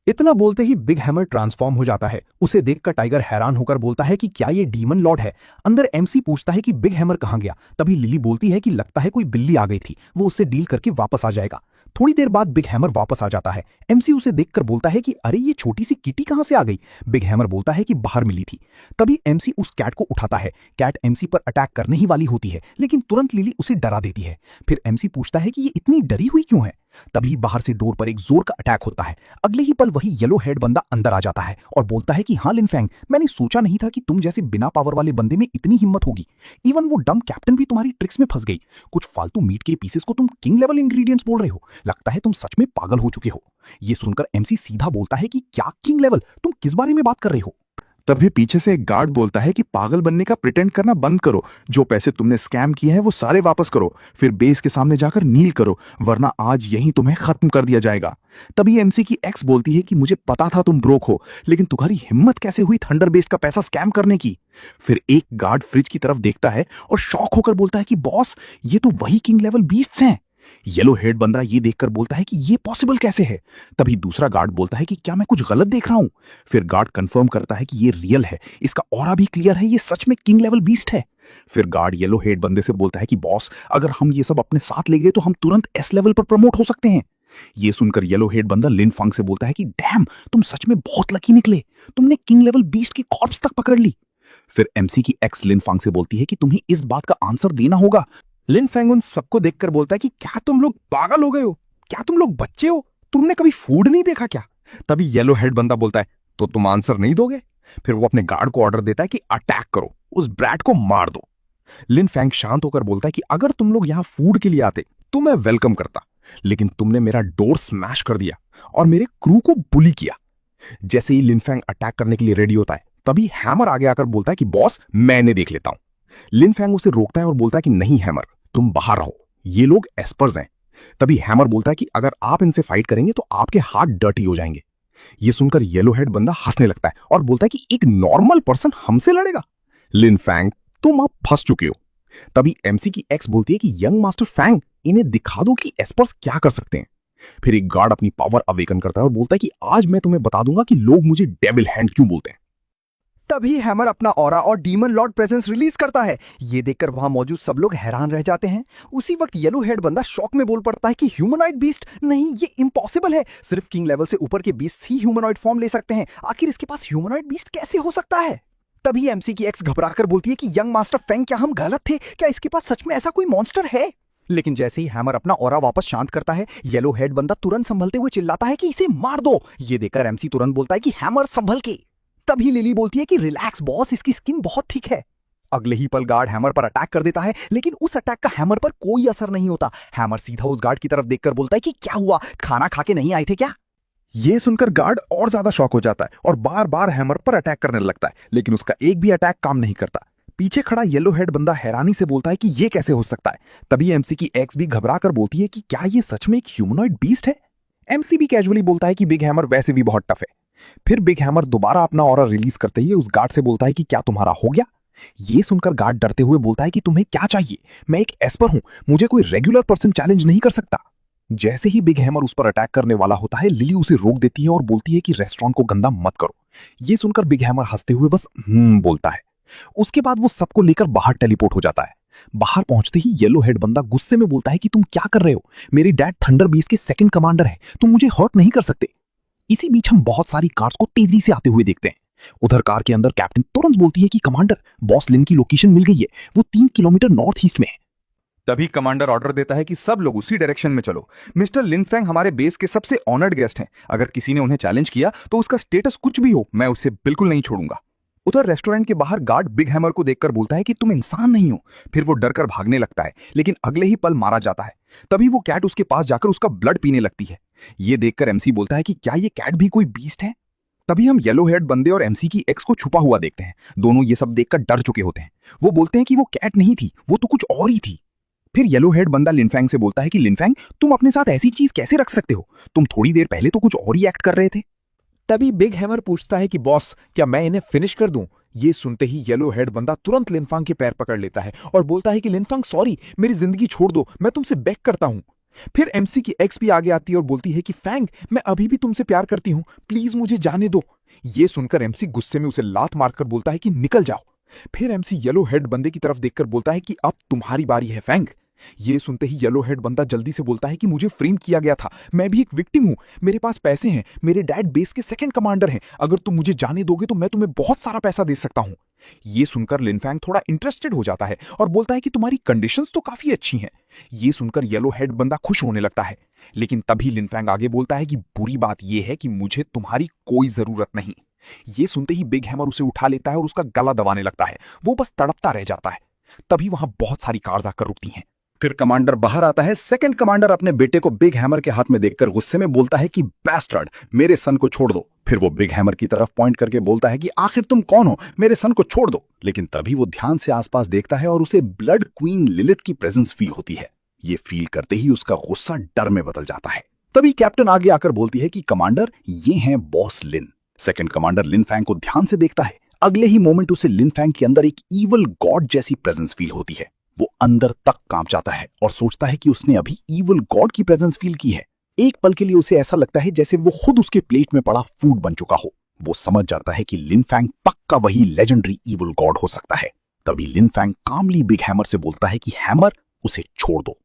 इतना बोलते ही बिग हैमर ट्रांसफॉर्म हो जाता है। उसे देखकर टाइगर हैरान होकर बोलता है कि क्या ये डीमन लॉर्ड है? अंदर एमसी पूछता है कि बिग हैमर कहां गया? तभी लिली बोलती है कि लगता है कोई बिल्ली आ गई थी, वो उससे डील करके वापस आ जाएगा। थोड़ी देर बाद बिग हैमर वापस आ जाता है। एमसी उसे देखकर बोलता है कि अरे ये छोटी सी किटी कहां से आ गई? बिग हैमर बोलता है कि बाहर मिली थी। तभी एमसी उस कैट को उठाता है। कैट एमसी पर अटैक करने ही वाली होती है, लेकिन तुरंत लिली उसे डरा देती है। फिर एमसी पूछता है कि ये इतनी डरी हुई क्यों है? तभी बाहर से डोर पर एक जोर का अटैक होता है। अगले ही पल वही येलो हेड बंदा अंदर आ जाता है और बोलता है कि हाँ लिनफैंग, मैंने सोचा नहीं था कि तुम जैसे बिना पावर वाले बंदे में इतनी हिम्मत होगी। इवन वो डम कैप्टन भी तुम्हारी ट्रिक्स में फंस गई। कुछ फालतू मीट के पीसेस को तुम किंग लेवल इंग्रेडिएंट्स बोल रहे हो। लगता है तुम सच में पागल हो चुके हो। ये सुनकर एमसी सीधा बोलता है कि क्या किंग लेवल, तुम किस बारे में बात कर रहे हो? तभी पीछे से एक गार्ड बोलता है कि पागल बनने का प्रिटेंड करना बंद करो। जो पैसे तुमने स्कैम किए हैं वो सारे वापस करो, फिर बेस के सामने जाकर नील करो, वरना आज यहीं तुम्हें खत्म कर दिया जाएगा। तभी एमसी की एक्स बोलती है कि मुझे पता था तुम ब्रोक हो, लेकिन तुम्हारी हिम्मत कैसे हुई थंडर बेस का पैसा स्कैम करने की? फिर एक गार्ड फ्रिज की तरफ देखता है और शॉक होकर बोलता है कि बॉस, ये तो वही किंग लेवल बीस्ट्स हैं। येलो हेड बंदा ये देखकर बोलता है कि ये पॉसिबल कैसे है? तभी दूसरा गार्ड बोलता है कि क्या मैं कुछ गलत देख रहा हूं? फिर गार्ड कंफर्म करता है कि ये रियल है, इसका ऑरा भी क्लियर है, ये सच में किंग लेवल बीस्ट है। फिर गार्ड येलो हेड बंदे से बोलता है कि बॉस, अगर हम ये सब अपने साथ ले गए तो हम तुरंत एस लेवल पर प्रमोट हो सकते हैं। ये सुनकर येलो हेड बंदा लिनफांग से बोलता है कि डैम, तुम सच में बहुत लकी निकले, तुमने किंग लेवल बीस्ट की कॉर्प्स तक पकड़ ली। फिर एमसी की एक्स लिनफांग से बोलती है कि तुम्हें इस बात का आंसर देना होगा। लिनफैंग उन सबको देखकर बोलता है कि क्या तुम लोग पागल हो गए हो? क्या तुम लोग बच्चे हो? तुमने कभी फूड नहीं देखा क्या? तभी येलो हेड बंदा बोलता है, तो तुम आंसर नहीं दोगे? फिर वो अपने गार्ड को ऑर्डर देता है कि अटैक करो, उस ब्रैट को मार दो। लिनफैंग शांत होकर बोलता है कि अगर तुम लोग यहां फूड के लिए आते तो मैं वेलकम करता, लेकिन तुमने मेरा डोर स्मैश कर दिया और मेरे क्रू को बुली किया। जैसे ही लिनफैंग अटैक करने के लिए रेडी होता है, तभी हैमर आगे आकर बोलता है कि बॉस, मैंने देख लेता हूं। लिनफैंग उसे रोकता है और बोलता है कि नहीं हैमर, तुम बाहर रहो, ये लोग एस्पर्स हैं। तभी हैमर बोलता है कि अगर आप इनसे फाइट करेंगे तो आपके हाथ डर्टी हो जाएंगे। ये सुनकर येलो हेड बंदा हंसने लगता है और बोलता है कि एक नॉर्मल पर्सन हमसे लड़ेगा। लिनफैंग, तुम अब फंस चुके हो। तभी एमसी की एक्स बोलती है कि यंग मास्टर फैंग, इन्हें दिखा दो कि एस्पर्स क्या कर सकते हैं। फिर एक गार्ड अपनी पावर अवेकन करता है और बोलता है कि आज मैं तुम्हें बता दूंगा कि लोग मुझे डेविल हैंड क्यों बोलते हैं। तभी हैमर अपना ऑरा और डीमन लॉर्ड प्रेजेंस रिलीज करता है। ये देखकर वहां मौजूद सब लोग हैरान रह जाते हैं। उसी वक्त येलो हेड बंदा शॉक में बोल पड़ता है कि ह्यूमनॉइड बीस्ट नहीं, ये इम्पॉसिबल है। सिर्फ किंग लेवल से ऊपर के बीस्ट ही ह्यूमनॉइड फॉर्म ले सकते हैं। आखिर इसके पास ह्यूमनॉइड बीस्ट कैसे हो सकता है? तभी एमसी की एक्स घबराकर बोलती है कि यंग मास्टर फेंग, क्या हम गलत थे? क्या इसके पास सच में ऐसा कोई मॉन्स्टर है? लेकिन जैसे ही हैमर अपना ऑरा वापस शांत करता है, येलो हेड बंदा तुरंत संभलते हुए चिल्लाता है कि इसे मार दो। ये देखकर एमसी तुरंत बोलता है कि हैमर संभल के। तभी लिली बोलती है कि रिलैक्स बॉस, इसकी स्किन बहुत थिक है। अगले ही पल गार्ड हैमर पर अटैक कर देता है, लेकिन उस अटैक का हैमर पर कोई असर नहीं होता। हैमर सीधा उस गार्ड की तरफ देखकर बोलता है कि क्या हुआ, खाना खा के नहीं आए थे क्या? ये सुनकर गार्ड और ज्यादा शॉक हो जाता है और बार बार हैमर पर अटैक करने लगता है, लेकिन उसका एक भी अटैक काम नहीं करता। पीछे खड़ा येलो हेड बंदा हैरानी से बोलता है कि ये कैसे हो सकता है। तभी एमसी की एक्स भी घबरा कर बोलती है कि क्या ये सच में एक ह्यूमनॉइड बीस्ट है? एमसी भी कैजुअली बोलता है कि बिग हैमर वैसे भी बहुत टफ है। फिर बिग हैमर दोबारा अपना ऑरा रिलीज करते ही उस गार्ड से बोलता है कि क्या तुम्हारा हो गया? ये सुनकर गार्ड डरते हुए बोलता है कि तुम्हें क्या चाहिए? मैं एक एस्पर हूं, मुझे कोई रेगुलर पर्सन चैलेंज नहीं कर सकता। जैसे ही बिग हैमर उस पर अटैक करने वाला होता है, लिली उसे रोक देती है और बोलती है कि रेस्टोरेंट को गंदा मत करो। ये सुनकर बिग हैमर हंसते हुए बस बोलता है। उसके बाद वो सबको लेकर बाहर टेलीपोर्ट हो जाता है। बाहर पहुंचते ही येलो हेड बंदा गुस्से में बोलता है कि तुम क्या कर रहे हो? मेरी डैड थंडर बीस्ट के सेकंड कमांडर है, तुम मुझे हर्ट नहीं कर सकते। इसी बीच हम बहुत सारी कार्स को तेजी से आते हुए देखते हैं। उधर कार के अंदर कैप्टन तुरंत बोलती है कि कमांडर, बॉस लिन की लोकेशन मिल गई है, वो 3 किलोमीटर नॉर्थ ईस्ट में है। तभी कमांडर ऑर्डर देता है कि सब लोग उसी डायरेक्शन में चलो। मिस्टर लिनफैंग हमारे बेस के सबसे ऑनर्ड गेस्ट हैं। अगर किसी ने उन्हें चैलेंज किया तो उसका स्टेटस कुछ भी हो, मैं उसे बिल्कुल नहीं छोड़ूंगा। उधर रेस्टोरेंट के बाहर गार्ड बिग हैमर को देखकर बोलता है कि तुम इंसान नहीं हो। फिर वो डरकर भागने लगता है, लेकिन अगले ही पल मारा जाता है। तभी वो कैट उसके पास जाकर उसका ब्लड पीने लगती है। ये देखकर एमसी बोलता है कि क्या ये कैट भी कोई बीस्ट है? तभी हम येलो हेड बंदे और एमसी की एक्स को छुपा हुआ देखते हैं। दोनों ये सब देखकर डर चुके होते हैं। वो बोलते हैं कि वो कैट नहीं थी, वो तो कुछ और ही थी। फिर येलो हेड बंदा लिनफैंग से बोलता है कि लिनफैंग, तुम अपने साथ ऐसी चीज कैसे रख सकते हो? तुम थोड़ी देर पहले तो कुछ और ही एक्ट कर रहे थे। तभी बिग हैमर पूछता है कि बॉस, क्या मैं इन्हें फिनिश कर दूं? ये सुनते ही येलो हेड बंदा तुरंत लिनफांग के पैर पकड़ लेता है और बोलता है कि लिनफांग सॉरी, मेरी जिंदगी छोड़ दो, मैं तुमसे बेग करता हूं। फिर एमसी की एक्स भी आगे आती है और बोलती है कि फैंग, मैं अभी भी तुमसे प्यार करती हूं, प्लीज मुझे जाने दो। ये सुनकर एमसी गुस्से में उसे लात मारकर बोलता है कि निकल जाओ। फिर एमसी येलो हेड बंदे की तरफ देखकर बोलता है कि अब तुम्हारी बारी है फैंग। ये सुनते ही येलो हेड बंदा जल्दी से बोलता है कि मुझे फ्रेम किया गया था, मैं भी एक विक्टिम हूं, मेरे पास पैसे हैं, मेरे डैड बेस के सेकंड कमांडर हैं, अगर तुम मुझे जाने दोगे तो मैं तुम्हें बहुत सारा पैसा दे सकता हूं। ये सुनकर लिनफैंग थोड़ा इंटरेस्टेड हो जाता है और बोलता है कि तुम्हारी कंडीशंस तो काफी अच्छी हैं। ये सुनकर येलो हेड बंदा खुश होने लगता है, लेकिन तभी लिनफैंग आगे बोलता है कि बुरी बात यह है कि मुझे तुम्हारी कोई जरूरत नहीं। ये सुनते ही बिग हैमर उसे उठा लेता है और उसका गला दबाने लगता है। वो बस तड़पता रह जाता है। तभी वहां बहुत सारी कार्स आकर रुकती हैं। फिर कमांडर बाहर आता है। सेकंड कमांडर अपने बेटे को बिग हैमर के हाथ में देखकर गुस्से में बोलता है कि बैस्टर्ड, मेरे सन को छोड़ दो। फिर वो बिग हैमर की तरफ पॉइंट करके बोलता है कि आखिर तुम कौन हो, मेरे सन को छोड़ दो। लेकिन तभी वो ध्यान से आसपास देखता है और उसे ब्लड क्वीन लिलिथ की प्रेजेंस फील होती है। ये फील करते ही उसका गुस्सा डर में बदल जाता है। तभी कैप्टन आगे आकर बोलती है कि कमांडर, ये हैं बॉस लिन। सेकंड कमांडर लिनफैंग को ध्यान से देखता है। अगले ही मोमेंट उसे लिनफैंग के अंदर एक ईवल गॉड जैसी प्रेजेंस फील होती है। वो अंदर तक कांप जाता है और सोचता है कि उसने अभी ईवल गॉड की प्रेजेंस फील की है। एक पल के लिए उसे ऐसा लगता है जैसे वो खुद उसके प्लेट में पड़ा फूड बन चुका हो। वो समझ जाता है कि लिनफैंग पक्का वही लेजेंडरी ईवल गॉड हो सकता है। तभी लिनफैंग कामली बिग हैमर से बोलता है कि हैमर, उसे छोड़ दो।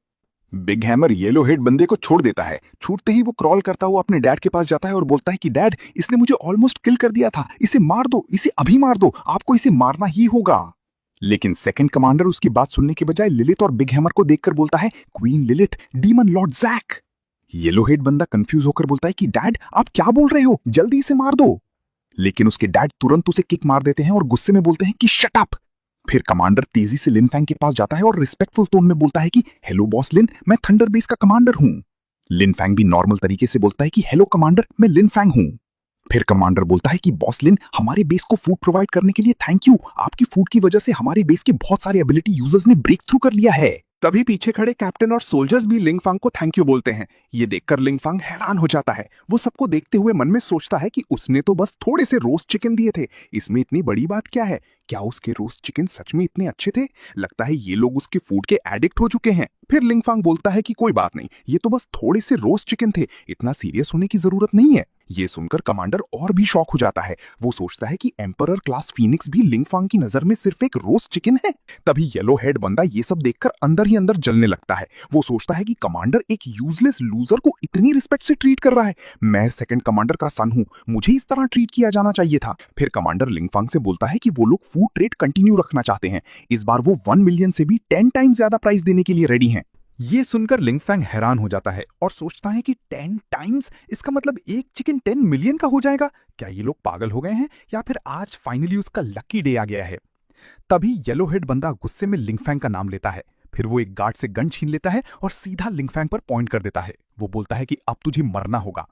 बिग हैमर येलो हेड बंदे को छोड़ देता है। छूटते ही वो क्रॉल करता हुआ अपने डैड के पास जाता है और बोलता है कि डैड, इसने मुझे ऑलमोस्ट किल कर दिया था, इसे मार दो, इसे अभी मार दो, आपको इसे मारना ही होगा। लेकिन सेकंड कमांडर उसकी बात सुनने के बजाय लिलिथ और बिग हैमर को देखकर बोलता है, queen Lilith, demon lord Jack. Yellow head बंदा कंफ्यूज होकर बोलता है कि डैड, आप क्या बोल रहे हो, जल्दी इसे मार दो। लेकिन उसके डैड तुरंत उसे किक मार देते हैं और गुस्से में बोलते हैं कि शट अप। फिर कमांडर तेजी से लिनफैंग के पास जाता है और रिस्पेक्टफुल टोन में बोलता है कि हेलो बॉस लिन, मैं थंडर बेस का कमांडर हूं। लिन फैंग भी नॉर्मल तरीके से बोलता है कि हेलो कमांडर, मैं लिन फैंग हूं। फिर कमांडर बोलता है कि बॉस लिन, हमारे बेस को फूड प्रोवाइड करने के लिए थैंक यू। आपकी फूड की वजह से हमारे बेस के बहुत सारे एबिलिटी यूजर्स ने ब्रेक थ्रू कर लिया है। तभी पीछे खड़े कैप्टन और सोल्जर्स भी लिंगफांग को थैंक यू बोलते हैं। ये देखकर लिंगफांग हैरान हो जाता है। वो सबको देखते हुए मन में सोचता है कि उसने तो बस थोड़े से रोस्ट चिकन दिए थे, इसमें इतनी बड़ी बात क्या है? क्या उसके रोस्ट चिकन सच में इतने अच्छे थे? लगता है ये लोग उसके फूड के एडिक्ट हो चुके हैं। फिर लिंगफांग बोलता है कि कोई बात नहीं, ये तो बस थोड़े से रोस्ट चिकन थे, इतना सीरियस होने की जरूरत नहीं है। ये सुनकर कमांडर और भी शॉक हो जाता है। वो सोचता है कि एम्परर क्लास फीनिक्स भी लिंगफांग की नजर में सिर्फ एक रोस्ट चिकन है। तभी येलो हेड बंदा ये सब देखकर अंदर ही अंदर जलने लगता है। वो सोचता है कि कमांडर एक यूजलेस लूजर को इतनी रिस्पेक्ट से ट्रीट कर रहा है। मैं सेकंड कमांडर का सन हूं, मुझे इस तरह ट्रीट किया जाना चाहिए था। फिर कमांडर लिंगफांग से बोलता है कि वो लोग फूड ट्रेड कंटिन्यू रखना चाहते हैं। इस बार वो 1 मिलियन से भी 10 टाइम्स ज्यादा प्राइस देने के लिए रेडी हैं। ये सुनकर लिंगफैंग हैरान हो जाता है और सोचता है कि 10 टाइम्स, इसका मतलब एक चिकन 10 मिलियन का हो जाएगा। क्या ये लोग पागल हो गए हैं या फिर आज फाइनली उसका लकी डे आ गया है? तभी येलो हेड बंदा गुस्से में लिंगफैंग का नाम लेता है। फिर वो एक गार्ड से गन छीन लेता है और सीधा लिंगफैंग पर पॉइंट कर देता है। वो बोलता है कि अब तुझे मरना होगा।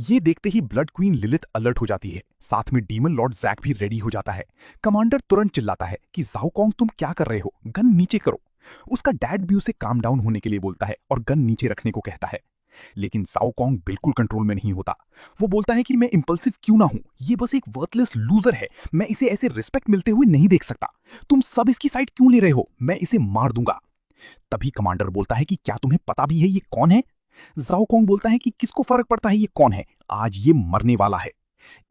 ये देखते ही ब्लड क्वीन लिलिथ अलर्ट हो जाती है। साथ में डीमन लॉर्ड जैक भी रेडी हो जाता है। कमांडर तुरंत चिल्लाता है कि जाओ कॉन्ग, तुम क्या कर रहे हो? गन नीचे करो। उसका डैड भी उसे काम डाउन होने के लिए बोलता है और गन नीचे रखने को कहता है, लेकिन जाओ कॉन्ग बिल्कुल कंट्रोल में नहीं होता। वो बोलता है कि मैं इंपल्सिव क्यों ना हूं, ये बस एक वर्थलेस लूजर है, मैं इसे ऐसे रिस्पेक्ट मिलते हुए नहीं देख सकता। तुम सब इसकी साइड क्यों ले रहे हो? मैं इसे मार दूंगा। तभी कमांडर बोलता है कि क्या तुम्हें पता भी है ये कौन है? जाओ कॉन्ग बोलता है कि किसको फर्क पड़ता है ये कौन है, आज ये मरने वाला है।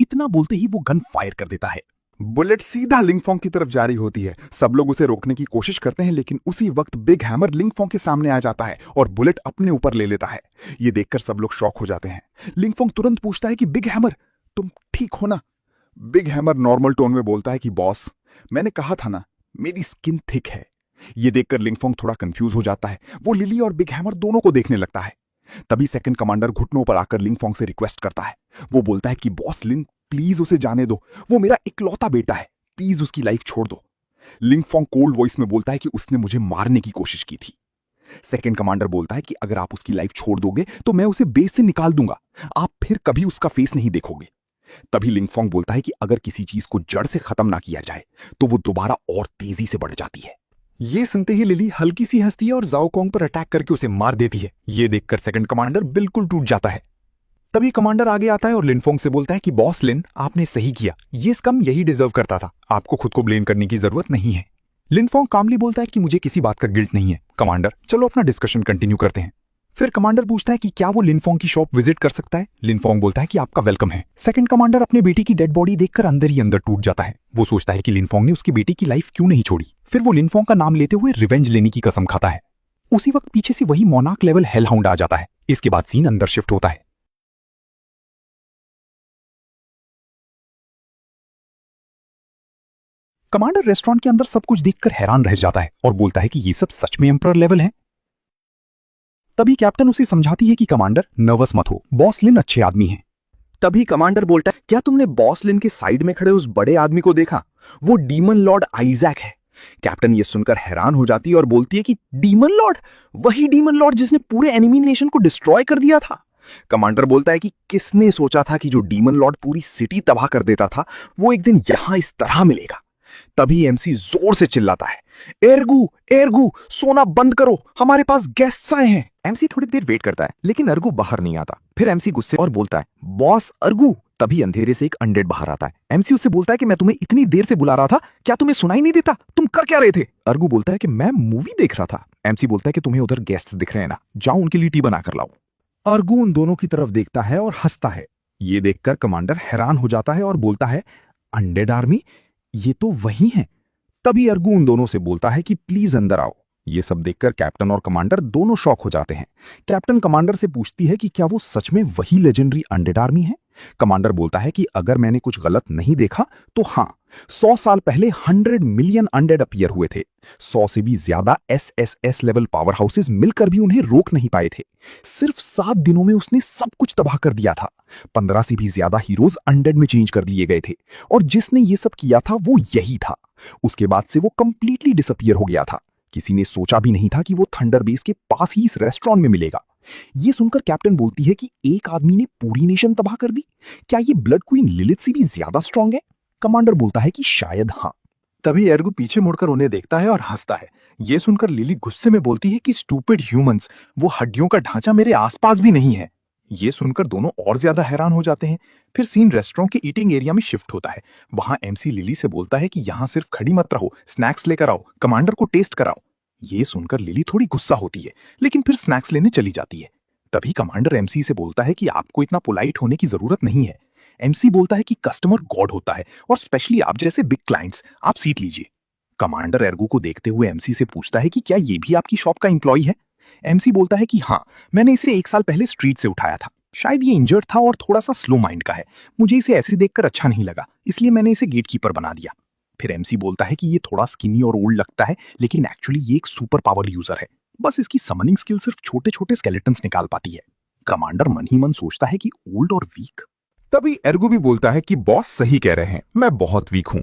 इतना बोलते ही वो गन फायर कर देता है। बुलेट सीधा लिंगफोंग की तरफ जारी होती है। सब लोग उसे रोकने की कोशिश करते हैं, लेकिन उसी वक्त बिग हैमर लिंगफोंग के सामने आ जाता है और बुलेट अपने ऊपर ले लेता है। ये देखकर सब लोग शॉक हो जाते हैं। लिंगफोंग तुरंत पूछता है कि बिग हैमर, तुम ठीक हो ना? बिग हैमर नॉर्मल टोन में बोलता है कि बॉस, मैंने कहा था ना, मेरी स्किन थिक है। ये देखकर लिंगफोंग थोड़ा कंफ्यूज हो जाता है। वो लिली और बिग हैमर दोनों को देखने लगता है। तभी सेकंड कमांडर घुटनों पर आकर लिंगफोंग से रिक्वेस्ट करता है। वो बोलता है कि बॉस लिन, प्लीज उसे जाने दो, वो मेरा इकलौता बेटा है, प्लीज उसकी लाइफ छोड़ दो। लिंगफोंग कोल्ड वॉइस में बोलता है कि उसने मुझे मारने की कोशिश की थी। सेकंड कमांडर बोलता है कि अगर आप उसकी लाइफ छोड़ दोगे तो मैं उसे बेस से निकाल दूंगा, आप फिर कभी उसका फेस नहीं देखोगे। तभी लिंगफोंग बोलता है कि अगर किसी चीज को जड़ से खत्म ना किया जाए तो वो दोबारा और तेजी से बढ़ जाती है। ये सुनते ही लिली हल्की सी हंसती है और जाओ कॉन्ग पर अटैक करके उसे मार देती है। ये देखकर सेकंड कमांडर बिल्कुल टूट जाता है। तभी कमांडर आगे आता है और लिनफोंग से बोलता है कि बॉस लिन, आपने सही किया, ये स्कम यही डिजर्व करता था, आपको खुद को ब्लेम करने की जरूरत नहीं है। लिनफोंग कामली बोलता है कि मुझे किसी बात का गिल्ट नहीं है। कमांडर, चलो अपना डिस्कशन कंटिन्यू करते हैं। फिर कमांडर पूछता है कि क्या वो लिनफोंग की शॉप विजिट कर सकता है। लिनफोंग बोलता है कि आपका वेलकम है। सेकंड कमांडर अपने बेटी की डेड बॉडी देखकर अंदर ही अंदर टूट जाता है। वो सोचता है कि लिनफोंग ने उसकी बेटी की लाइफ क्यों नहीं छोड़ी। फिर वो लिनफोंग का नाम लेते हुए रिवेंज लेने की कसम खाता है। उसी वक्त पीछे से वही मोनार्क लेवल हेलहाउंड आ जाता है। इसके बाद सीन अंदर शिफ्ट होता है। कमांडर रेस्टोरेंट के अंदर सब कुछ देखकर हैरान रह जाता है और बोलता है कि ये सब सच में एम्परर लेवल है। तभी कैप्टन उसे समझाती है कि कमांडर नर्वस मत हो, बॉस लिन अच्छे आदमी हैं। तभी कमांडर बोलता है, क्या तुमने बॉस लिन के साइड में खड़े उस बड़े आदमी को देखा? वो डीमन लॉर्ड आइजैक है। कैप्टन ये सुनकर हैरान हो जाती है और बोलती है कि डीमन लॉर्ड, वही डीमन लॉर्ड जिसने पूरे एनिमी नेशन को डिस्ट्रॉय कर दिया था। कमांडर बोलता है कि किसने सोचा था कि जो डीमन लॉर्ड पूरी सिटी तबाह कर देता था वो एक दिन यहां इस तरह मिलेगा। तभी एमसी जोर से चिल्लाता है, एरगू एरगू, सोना बंद करो, हमारे पास गेस्ट्स आए हैं। एमसी थोड़ी देर वेट करता है लेकिन अर्गू बाहर नहीं आता। फिर एमसी गुस्से और बोलता है, बॉस अर्गू। तभी अंधेरे से एक अनडेड बाहर आता है। एमसी उससे बोलता है कि मैं तुम्हें इतनी देर से बुला रहा था, क्या तुम्हें सुनाई नहीं देता? तुम कर क्या रहे थे? अर्गू बोलता है कि मैं मूवी देख रहा था। एमसी बोलता है कि तुम्हें उधर गेस्ट्स दिख रहे हैं ना, जाओ उनके लिए टी बना कर लाओ। अर्गू उन दोनों की तरफ देखता है और हंसता है। ये देखकर कमांडर हैरान हो जाता है और बोलता है, अनडेड आर्मी, ये तो वही है। तभी अर्गू उन दोनों से बोलता है कि प्लीज अंदर आओ। ये सब देखकर कैप्टन और कमांडर दोनों शॉक हो जाते हैं। कैप्टन कमांडर से पूछती है कि क्या वो सच में वही लेजेंडरी अनडेड आर्मी है। कमांडर बोलता है कि अगर मैंने कुछ गलत नहीं देखा तो हाँ, 100 साल पहले 100 मिलियन अनडेड अपीयर हुए थे। 100 से भी ज्यादा एसएसएस लेवल पावर हाउसेस मिलकर भी उन्हें रोक नहीं पाए थे। सिर्फ 7 दिनों में उसने सब कुछ तबाह कर दिया था। 15 से भी ज्यादा हीरोज अनडेड में चेंज कर दिए गए थे और जिसने ये सब किया था वो यही था। उसके बाद से वो कंप्लीटली डिसअपीयर हो गया था। किसी ने सोचा भी नहीं था कि वो थंडर बेस के पास ही इस रेस्टोरेंट में मिलेगा। ये सुनकर कैप्टन बोलती है कि एक आदमी ने पूरी नेशन तबाह कर दी। क्या ये ब्लड क्वीन लिलिथ से भी ज्यादा स्ट्रांग है? कमांडर बोलता है कि शायद हाँ। तभी एर्गो पीछे मुड़कर उन्हें देखता है और हंसता है। ये सुनकर लिली गुस्से में बोलती है कि स्टूपिड ह्यूमंस, वो हड्डियों का ढांचा मेरे आसपास भी नहीं है। ये सुनकर दोनों और ज्यादा हैरान हो जाते हैं। फिर सीन रेस्टोरेंट के ईटिंग एरिया में शिफ्ट होता है। वहां एमसी लिली से बोलता है कि यहाँ सिर्फ खड़ी मत रहो, स्नैक्स लेकर आओ, कमांडर को टेस्ट कराओ। ये सुनकर लिली थोड़ी गुस्सा होती है, लेकिन फिर स्नैक्स लेने चली जाती है। तभी कमांडर एमसी से बोलता है कि आपको इतना पोलाइट होने की जरूरत नहीं है। एमसी बोलता है कि कस्टमर गॉड होता है और स्पेशली आप जैसे बिग क्लाइंट्स, आप सीट लीजिए। कमांडर एर्गो को देखते हुए एमसी से पूछता है कि क्या ये भी आपकी शॉप का एम्प्लॉय है? एमसी बोलता है कि हाँ, मैंने इसे 1 साल पहले स्ट्रीट से उठाया था। शायद ये इंजर्ड था और थोड़ा सा स्लो माइंड का है। मुझे इसे ऐसे देखकर अच्छा नहीं लगा, इसलिए मैंने इसे गेटकीपर बना दिया। फिर एमसी बोलता है कि ये थोड़ा स्किनी और ओल्ड लगता है, लेकिन एक्चुअली ये एक सुपर पावर यूजर है। बस इसकी समनिंग स्किल सिर्फ छोटे छोटे स्केलेटन्स निकाल पाती है। कमांडर मन ही मन सोचता है कि ओल्ड और वीक। तभी एर्गो भी बोलता है कि बॉस सही कह रहे हैं, मैं बहुत वीक हूं।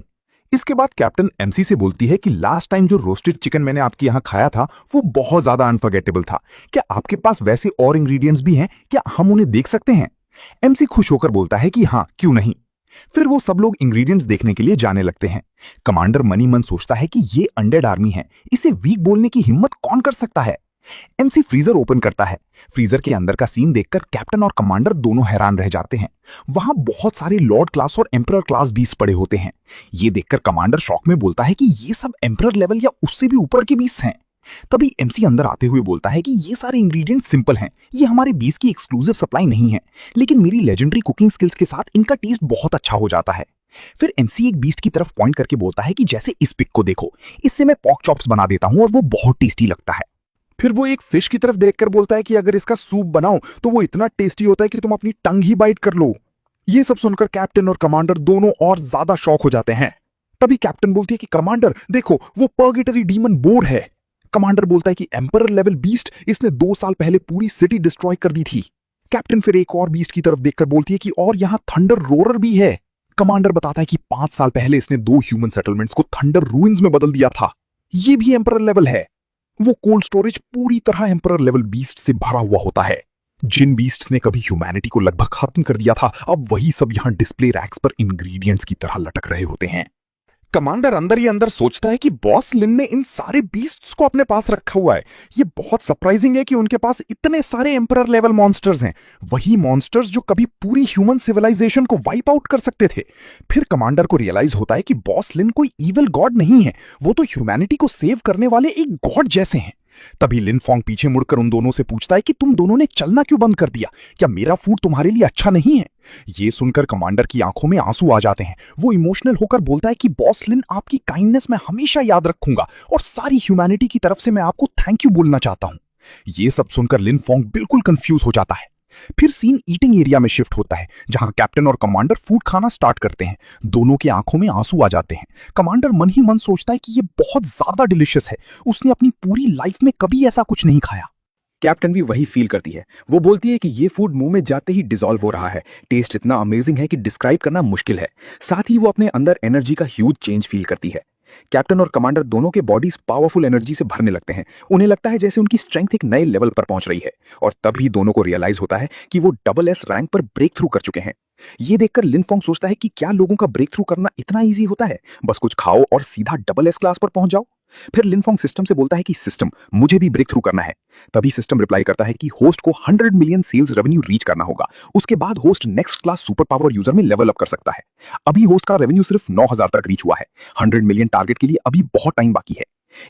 इसके बाद कैप्टन एमसी से बोलती है कि लास्ट टाइम जो रोस्टेड चिकन मैंने आपके यहां खाया था वो बहुत ज्यादा अनफॉरगेटेबल था। क्या आपके पास वैसे और इंग्रेडिएंट्स भी हैं? क्या हम उन्हें देख सकते हैं? एमसी खुश होकर बोलता है कि हाँ, क्यों नहीं। फिर वो सब लोग इंग्रेडिएंट्स देखने के लिए जाने लगते हैं। कमांडर मनी मन सोचता है कि ये अनडेड आर्मी है, इसे वीक बोलने की हिम्मत कौन कर सकता है। एमसी फ्रीजर ओपन करता है। फ्रीजर के अंदर का सीन देखकर कैप्टन और कमांडर दोनों हैरान रह जाते हैं। वहां बहुत सारे लॉर्ड क्लास और एम्परर क्लास बीस्ट पड़े होते हैं। ये देखकर कमांडर शॉक में बोलता है कि ये सब एम्परर लेवल या उससे भी ऊपर के बीस्ट हैं। तभी एमसी अंदर आते हुए बोलता है कि ये सारे इंग्रेडिएंट्स सिंपल हैं, ये हमारे बीस की एक्सक्लूसिव सप्लाई नहीं है, लेकिन मेरी लेजेंडरी कुकिंग स्किल्स के साथ इनका टेस्ट बहुत अच्छा हो जाता है। फिर एमसी एक बीस्ट की तरफ पॉइंट करके बोलता है कि जैसे इस पिक को देखो, इससे मैं पॉर्क चॉप्स बना देता हूं और वो बहुत टेस्टी लगता है। फिर वो एक फिश की तरफ देखकर बोलता है कि अगर इसका सूप बनाओ तो वो इतना टेस्टी होता है कि तुम अपनी टंग ही बाइट कर लो। ये सब सुनकर कैप्टन और कमांडर दोनों और ज्यादा शॉक हो जाते हैं। तभी कैप्टन बोलती है कि कमांडर देखो, वो पर्गेटरी डीमन बोर है। कमांडर बोलता है कि एम्परर लेवल बीस्ट, इसने 2 साल पहले पूरी सिटी डिस्ट्रॉय कर दी थी। कैप्टन फिर एक और बीस्ट की तरफ देखकर बोलती है कि और यहां थंडर रोरर भी है। कमांडर बताता है कि 5 साल पहले इसने 2 ह्यूमन सेटलमेंट्स को थंडर रूइंस में बदल दिया था। ये भी एम्परर लेवल है। वो कोल्ड स्टोरेज पूरी तरह एम्परर लेवल बीस्ट से भरा हुआ होता है। जिन बीस्ट्स ने कभी ह्यूमैनिटी को लगभग खत्म कर दिया था, अब वही सब यहां डिस्प्ले रैक्स पर इंग्रेडिएंट्स की तरह लटक रहे होते हैं। कमांडर अंदर ही अंदर सोचता है कि बॉस लिन ने इन सारे बीस्ट्स को अपने पास रखा हुआ है। ये बहुत सरप्राइजिंग है कि उनके पास इतने सारे एम्परर लेवल मॉन्स्टर्स हैं, वही मॉन्स्टर्स जो कभी पूरी ह्यूमन सिविलाइजेशन को वाइप आउट कर सकते थे। फिर कमांडर को रियलाइज होता है कि बॉस लिन कोई इविल गॉड नहीं है, वो तो ह्यूमैनिटी को सेव करने वाले एक गॉड जैसे हैं। तभी लिन फोंग पीछे मुड़कर उन दोनों से पूछता है कि तुम दोनों ने चलना क्यों बंद कर दिया? क्या मेरा फूड तुम्हारे लिए अच्छा नहीं है? ये सुनकर कमांडर की आंखों में आंसू आ जाते हैं। वो इमोशनल होकर बोलता है कि बॉस लिन, आपकी काइंडनेस मैं हमेशा याद रखूंगा और सारी ह्यूमैनिटी की तरफ से मैं आपको थैंक यू बोलना चाहता हूं। ये सब सुनकर लिन फोंग बिल्कुल कंफ्यूज हो जाता है। फिर सीन ईटिंग एरिया में शिफ्ट होता है, जहां कैप्टन और कमांडर फूड खाना स्टार्ट करते हैं। दोनों की आंखों में आंसू आ जाते हैं। कमांडर मन ही मन सोचता है कि ये बहुत ज्यादा डिलिशियस है, उसने अपनी पूरी लाइफ में कभी ऐसा कुछ नहीं खाया। कैप्टन भी वही फील करती है। वो बोलती है कि ये फूड मुंह में जाते ही डिसॉल्व हो रहा है। टेस्ट इतना अमेजिंग है कि डिस्क्राइब करना मुश्किल है। साथ ही वो अपने अंदर एनर्जी का ह्यूज चेंज फील करती है। कैप्टन और कमांडर दोनों के बॉडीज पावरफुल एनर्जी से भरने लगते हैं। उन्हें लगता है जैसे उनकी स्ट्रेंथ एक नए लेवल पर पहुंच रही है। और तभी दोनों को रियलाइज होता है कि वो SS रैंक पर ब्रेक थ्रू कर चुके हैं। ये देखकर लिन फोंग सोचता है कि क्या लोगों का ब्रेक थ्रू करना इतना ईजी होता है? बस कुछ खाओ और सीधा SS क्लास पर पहुंच जाओ। फिर लिन फोंग सिस्टम से बोलता है कि सिस्टम, मुझे भी ब्रेक थ्रू करना है। तभी सिस्टम रिप्लाई करता है कि होस्ट को 100 मिलियन सेल्स रेवेन्यू रीच करना होगा। उसके बाद host next class super power user में लेवल अप कर सकता है। अभी होस्ट का रेवेन्यू सिर्फ 9000 तक रीच हुआ है। 100 मिलियन टारगेट के लिए अभी बहुत टाइम बाकी है।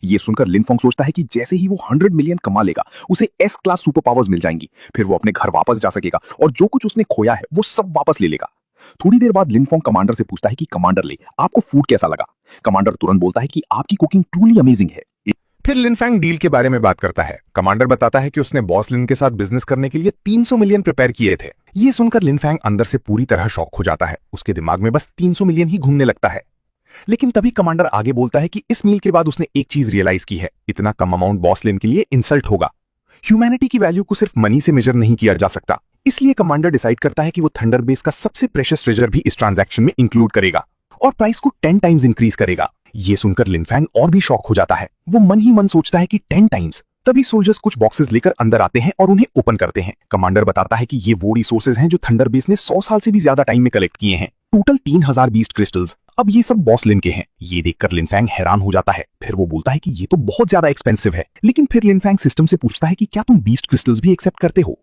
ये सुनकर लिन फोंग सोचता है कि जैसे ही वो 100 मिलियन कमा लेगा, उसे S क्लास सुपर पावर्स मिल जाएंगी। फिर वो अपने घर वापस जा सकेगा और जो कुछ उसने खोया है वो सब वापस ले लेगा। थोड़ी देर बाद लिन फोंग कमांडर से पूछता है कि कमांडर ले, आपको फूड कैसा लगा? कमांडर तुरंत बोलता है कि आपकी कुकिंग ट्रूली अमेजिंग है। फिर लिन फैंग डील के बारे में बात करता है। कमांडर बताता है कि उसने बॉस लिन के साथ बिजनेस करने के लिए 300 मिलियन प्रिपेयर किए थे। ये सुनकर लिन फैंग अंदर से पूरी तरह शॉक हो जाता है। उसके दिमाग में बस 300 मिलियन ही घूमने लगता है। लेकिन तभी कमांडर आगे बोलता है कि इस मील के बाद उसने एक चीज रियलाइज की है, इतना कम अमाउंट बॉस लिन के लिए इंसल्ट होगा। ह्यूमैनिटी की वैल्यू को सिर्फ मनी से मेजर नहीं किया जा सकता। इसलिए कमांडर डिसाइड करता है कि वो थंडर बेस का सबसे प्रेशियस ट्रेजर भी इस ट्रांजैक्शन में इंक्लूड करेगा और प्राइस को 10 टाइम्स इंक्रीज करेगा। ये सुनकर लिन फैंग और भी शॉक हो जाता है। वो मन ही मन सोचता है कि 10 टाइम्स, तभी सोल्जर्स कुछ बॉक्सेस लेकर अंदर आते हैं और उन्हें ओपन करते हैं। कमांडर बताता है कि ये वो रिसोर्सेज हैं जो थंडर बेस ने 100 साल से भी ज्यादा टाइम में कलेक्ट किए हैं, टोटल 3000 बीस्ट क्रिस्टल्स। अब ये सब बॉस लिन के हैं। ये देखकर लिनफैंग हैरान हो जाता है। फिर वो बोलता है कि ये तो बहुत ज्यादा एक्सपेंसिव है। लेकिन फिर लिनफैंग सिस्टम से पूछता है कि क्या तुम बीस्ट क्रिस्टल्स भी एक्सेप्ट करते हो।